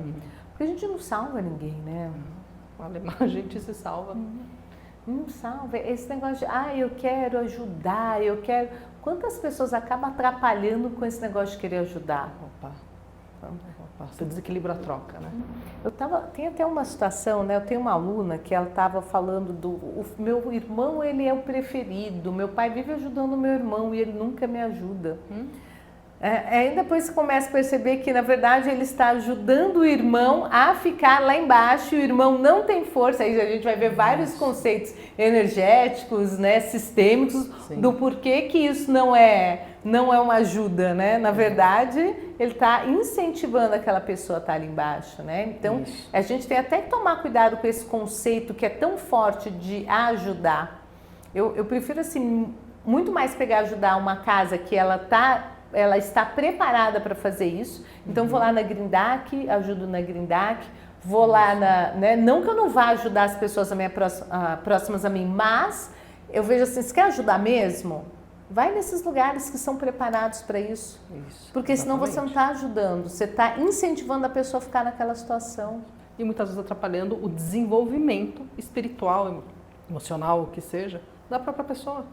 Porque a gente não salva ninguém, né? A gente se salva. Não salva. Esse negócio de, eu quero ajudar, eu quero... Quantas pessoas acabam atrapalhando com esse negócio de querer ajudar? Opa. Você desequilibra a troca, né? Tem até uma situação, né? Eu tenho uma aluna que ela estava falando o meu irmão, ele é o preferido. Meu pai vive ajudando o meu irmão e ele nunca me ajuda. Aí depois você começa a perceber que, na verdade, ele está ajudando o irmão a ficar lá embaixo e o irmão não tem força. Aí a gente vai ver vários conceitos energéticos, né, sistêmicos, do porquê que isso não é uma ajuda, né? Na verdade, ele está incentivando aquela pessoa a estar ali embaixo, né? Então, a gente tem até que tomar cuidado com esse conceito que é tão forte de ajudar. Eu prefiro, assim, muito mais ajudar uma casa que ela está preparada para fazer isso. Então, vou lá na Grindac, ajudo na Grindac, vou lá né? Não que eu não vá ajudar as pessoas próximas a mim, mas eu vejo assim, você quer ajudar mesmo? Vai nesses lugares que são preparados para isso. Porque senão você não está ajudando, você está incentivando a pessoa a ficar naquela situação. E muitas vezes atrapalhando o desenvolvimento espiritual, emocional, o que seja, da própria pessoa.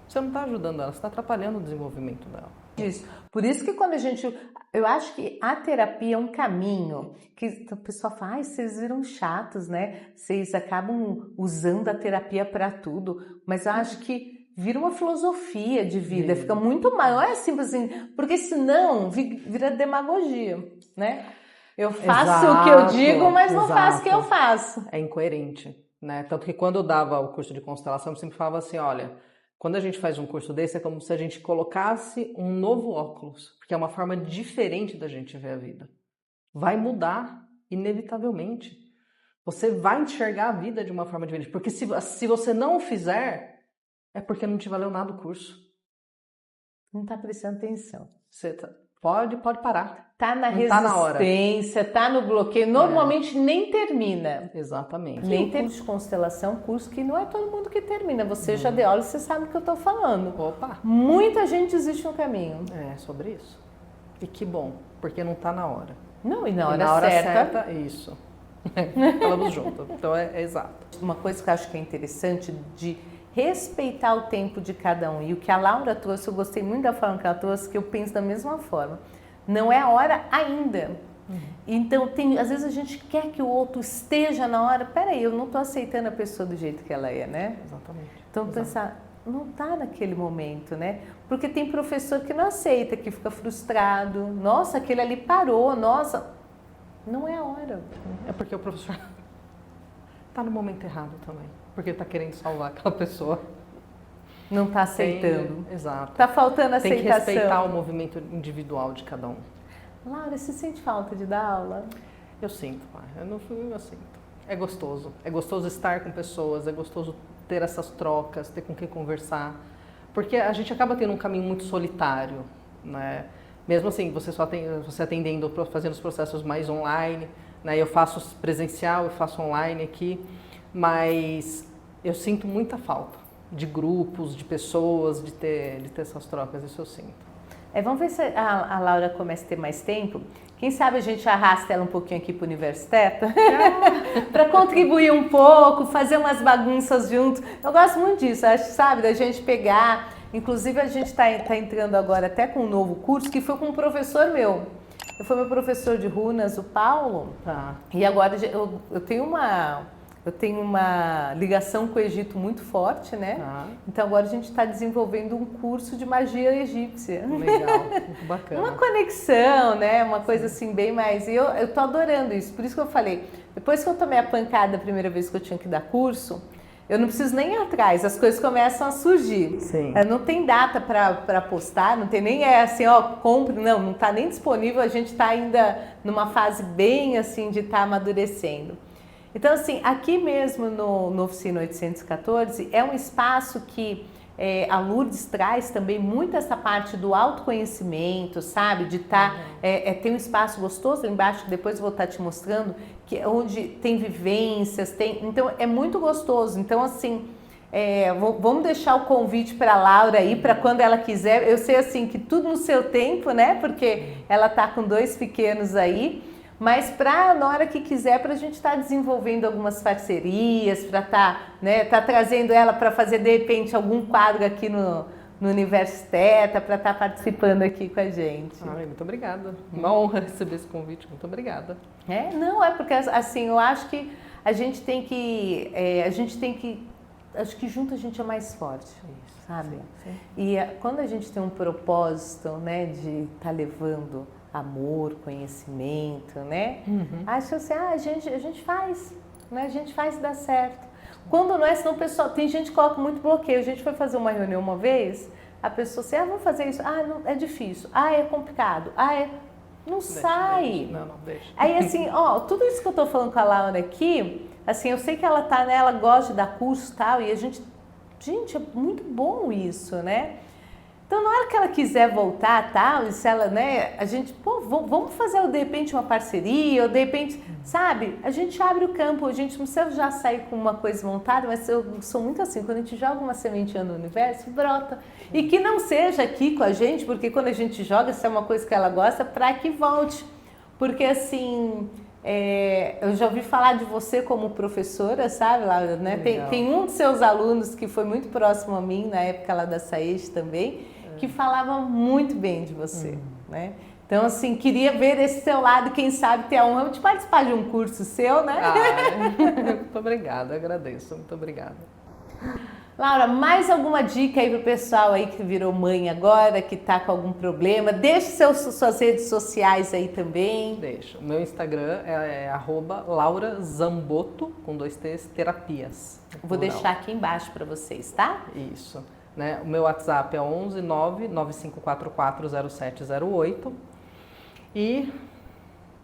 Você não está ajudando ela, você está atrapalhando o desenvolvimento dela. Isso. Por isso que quando eu acho que a terapia é um caminho que o pessoal fala, vocês viram chatos, né? Vocês acabam usando a terapia para tudo, mas eu acho que vira uma filosofia de vida, fica muito maior, é simples assim, porque senão vira demagogia, né? Eu faço o que eu digo, mas não faço o que eu faço. É incoerente, né? Tanto que quando eu dava o curso de constelação, eu sempre falava assim, olha, quando a gente faz um curso desse, é como se a gente colocasse um novo óculos, porque é uma forma diferente da gente ver a vida. Vai mudar, inevitavelmente. Você vai enxergar a vida de uma forma diferente, porque se você não o fizer, é porque não te valeu nada o curso. Não está prestando atenção. Você pode parar. Tá na resistência, tá no bloqueio. Normalmente nem termina. Exatamente. Nem termina de constelação, curso que não é todo mundo que termina. Você já deu aula, você sabe o que eu tô falando. Opa! Muita gente desiste no caminho. É, sobre isso. E que bom, porque não tá na hora. Não, e na hora certa isso. Falamos junto, então é exato. Uma coisa que eu acho que é interessante de respeitar o tempo de cada um. E o que a Laura trouxe, eu gostei muito da forma que ela trouxe, que eu penso da mesma forma. Não é a hora ainda. Então, às vezes a gente quer que o outro esteja na hora. Peraí, eu não estou aceitando a pessoa do jeito que ela é, né? Exatamente. Então, pensar, não está naquele momento, né? Porque tem professor que não aceita, que fica frustrado. Nossa, aquele ali parou, nossa. Não é a hora. É porque o professor está no momento errado também. Porque está querendo salvar aquela pessoa. Não está aceitando. Exato. Está faltando aceitação. Tem que respeitar o movimento individual de cada um. Laura, você sente falta de dar aula? Eu sinto, pai. Eu sinto. É gostoso estar com pessoas, é gostoso ter essas trocas, ter com quem conversar. Porque a gente acaba tendo um caminho muito solitário, né? Mesmo assim, você atendendo, fazendo os processos mais online, né? Eu faço presencial, eu faço online aqui, mas eu sinto muita falta de grupos, de pessoas, de ter essas trocas, isso eu sinto. Vamos ver se a Laura começa a ter mais tempo. Quem sabe a gente arrasta ela um pouquinho aqui para o Universiteta para contribuir um pouco, fazer umas bagunças juntos. Eu gosto muito disso, acho, sabe, da gente pegar. Inclusive a gente está entrando agora até com um novo curso que foi com um professor meu. Foi meu professor de runas, o Paulo. Tá. E agora eu tenho uma ligação com o Egito muito forte, né? Ah. Então agora a gente está desenvolvendo um curso de magia egípcia. Legal, muito bacana. Uma conexão, né? Uma coisa assim bem mais... E eu tô adorando isso, por isso que eu falei, depois que eu tomei a pancada a primeira vez que eu tinha que dar curso, eu não preciso nem ir atrás, as coisas começam a surgir. Sim. Não tem data para postar, não tem nem assim, compre, não está nem disponível, a gente está ainda numa fase bem assim de estar amadurecendo. Então, assim, aqui mesmo no Oficina 814 é um espaço que a Lourdes traz também muito essa parte do autoconhecimento, sabe? De estar... tem um espaço gostoso lá embaixo, que depois eu vou estar te mostrando, que é onde tem vivências, então é muito gostoso. Então, assim, vamos deixar o convite para a Laura aí, para quando ela quiser. Eu sei, assim, que tudo no seu tempo, né? Porque ela está com 2 pequenos aí. Mas na hora que quiser, para a gente estar desenvolvendo algumas parcerias, para estar trazendo ela para fazer, de repente, algum quadro aqui no Universiteta, para estar participando aqui com a gente. Ai, muito obrigada. Uma honra receber esse convite, muito obrigada. Não, é porque, assim, eu acho que a gente tem que... acho que junto a gente é mais forte, sabe? Sim. E quando a gente tem um propósito, né, de estar levando amor, conhecimento, né? Acho assim, a gente faz, né? A gente faz dar certo. Quando não é, senão o pessoal, tem gente que coloca muito bloqueio. A gente foi fazer uma reunião uma vez, a pessoa assim, vamos fazer isso. Não, é difícil. É complicado. Não sai. Não, deixa. Aí assim, tudo isso que eu tô falando com a Laura aqui, assim, eu sei que ela tá, né? Ela gosta de dar curso e tal, e a gente, é muito bom isso, né? Então, na hora que ela quiser voltar, tal, e se ela, né, a gente, vamos fazer, de repente, uma parceria, ou de repente, sabe, a gente abre o campo, a gente não precisa já sair com uma coisa montada, mas eu sou muito assim, quando a gente joga uma sementinha no universo, brota. E que não seja aqui com a gente, porque quando a gente joga, se é uma coisa que ela gosta, para que volte. Porque, assim, eu já ouvi falar de você como professora, sabe, Laura, né? Tem um dos seus alunos que foi muito próximo a mim, na época lá da SAES também, que falava muito bem de você, né? Então, assim, queria ver esse seu lado, quem sabe ter a honra de participar de um curso seu, né? Muito obrigada, agradeço, muito obrigada. Laura, mais alguma dica aí pro pessoal aí que virou mãe agora, que tá com algum problema? Deixe suas redes sociais aí também. Deixa. O meu Instagram é @laurazamboto, com 2 T's, terapias. Vou deixar aqui embaixo para vocês, tá? Isso. Né? O meu WhatsApp é 11 99544 0708 e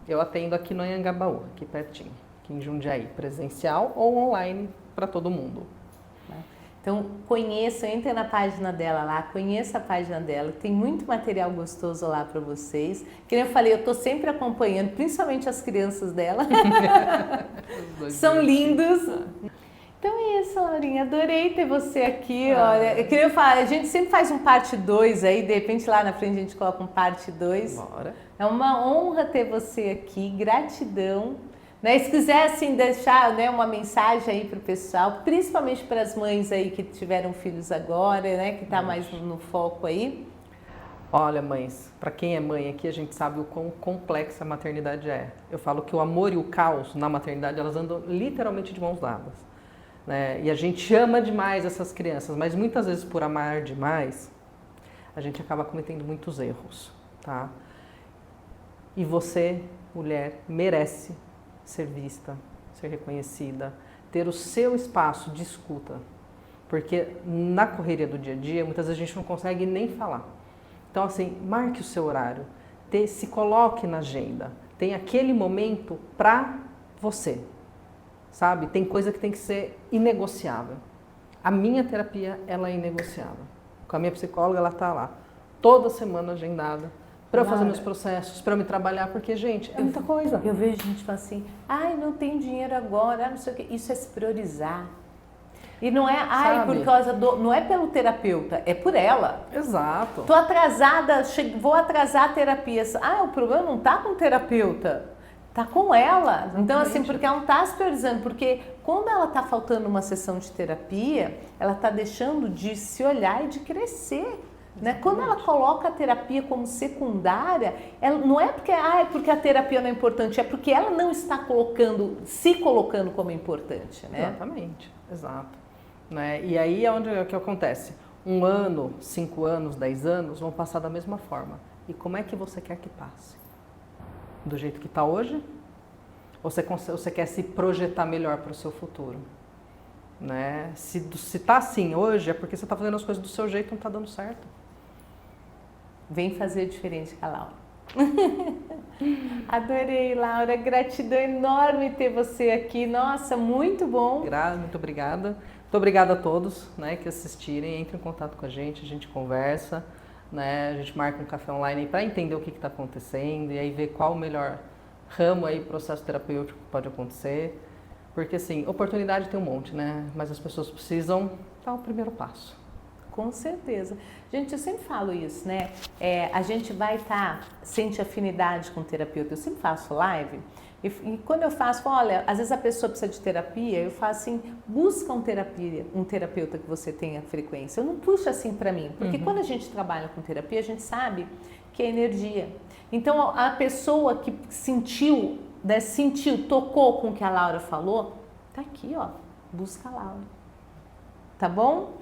eu atendo aqui no Anhangabaú, aqui pertinho, aqui em Jundiaí, presencial ou online para todo mundo. Então, entre na página dela lá, conheça a página dela, tem muito material gostoso lá para vocês. Que nem eu falei, eu estou sempre acompanhando, principalmente as crianças dela. São lindos. Então é isso, Laurinha, adorei ter você aqui, olha, eu queria falar, a gente sempre faz um parte 2 aí, de repente lá na frente a gente coloca um parte 2. Bora. É uma honra ter você aqui, gratidão, Né? Se quiser assim, deixar, né, uma mensagem aí para o pessoal, principalmente para as mães aí que tiveram filhos agora, né, que está mais no foco aí. Olha, mães, para quem é mãe aqui, a gente sabe o quão complexa a maternidade é. Eu falo que o amor e o caos na maternidade, elas andam literalmente de mãos dadas. Né? E a gente ama demais essas crianças, mas muitas vezes por amar demais, a gente acaba cometendo muitos erros, tá? E você, mulher, merece ser vista, ser reconhecida, ter o seu espaço de escuta. Porque na correria do dia a dia, muitas vezes a gente não consegue nem falar. Então, assim, marque o seu horário, se coloque na agenda, tem aquele momento para você, sabe? Tem coisa que tem que ser inegociável. A minha terapia, ela é inegociável. Com a minha psicóloga, ela tá lá, toda semana agendada, para eu fazer meus processos, para eu me trabalhar, porque, gente, é muita coisa. Eu vejo gente falando assim, ai, não tem dinheiro agora, não sei o quê. Isso é se priorizar. E não é, ai, por causa não é pelo terapeuta, é por ela. Exato. Tô atrasada, vou atrasar a terapia. Ah, o problema não tá com o terapeuta, tá com ela. Exatamente. Então, assim, porque ela não tá se priorizando, porque quando ela tá faltando uma sessão de terapia, ela tá deixando de se olhar e de crescer. Né? Quando ela coloca a terapia como secundária, ela, não é porque, porque a terapia não é importante, é porque ela não está se colocando como importante. Né? Exatamente, exato. Né? E aí é onde é que acontece. 1 ano, 5 anos, 10 anos vão passar da mesma forma. E como é que você quer que passe? Do jeito que está hoje? Ou você quer se projetar melhor para o seu futuro? Né? Se está assim hoje, é porque você está fazendo as coisas do seu jeito e não está dando certo. Vem fazer diferente com a Laura. Adorei, Laura. Gratidão enorme ter você aqui. Nossa, muito bom. Muito obrigada. Muito obrigada a todos, né, que assistirem. Entrem em contato com a gente conversa, né, a gente marca um café online para entender o que está acontecendo e aí ver qual o melhor ramo aí, processo terapêutico que pode acontecer. Porque assim, oportunidade tem um monte, né? Mas as pessoas precisam dar o primeiro passo. Com certeza. Gente, eu sempre falo isso, né? A gente vai sente afinidade com o terapeuta. Eu sempre faço live e quando eu faço, olha, às vezes a pessoa precisa de terapia, eu faço assim, busca um terapeuta que você tenha frequência. Eu não puxo assim para mim, porque quando a gente trabalha com terapia, a gente sabe que é energia. Então, a pessoa que sentiu, tocou com o que a Laura falou, tá aqui, ó, busca a Laura. Tá bom?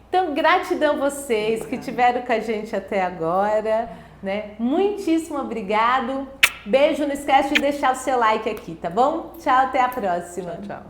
Então, gratidão a vocês que estiveram com a gente até agora, né? Muitíssimo obrigado. Beijo, não esquece de deixar o seu like aqui, tá bom? Tchau, até a próxima. Tchau, tchau.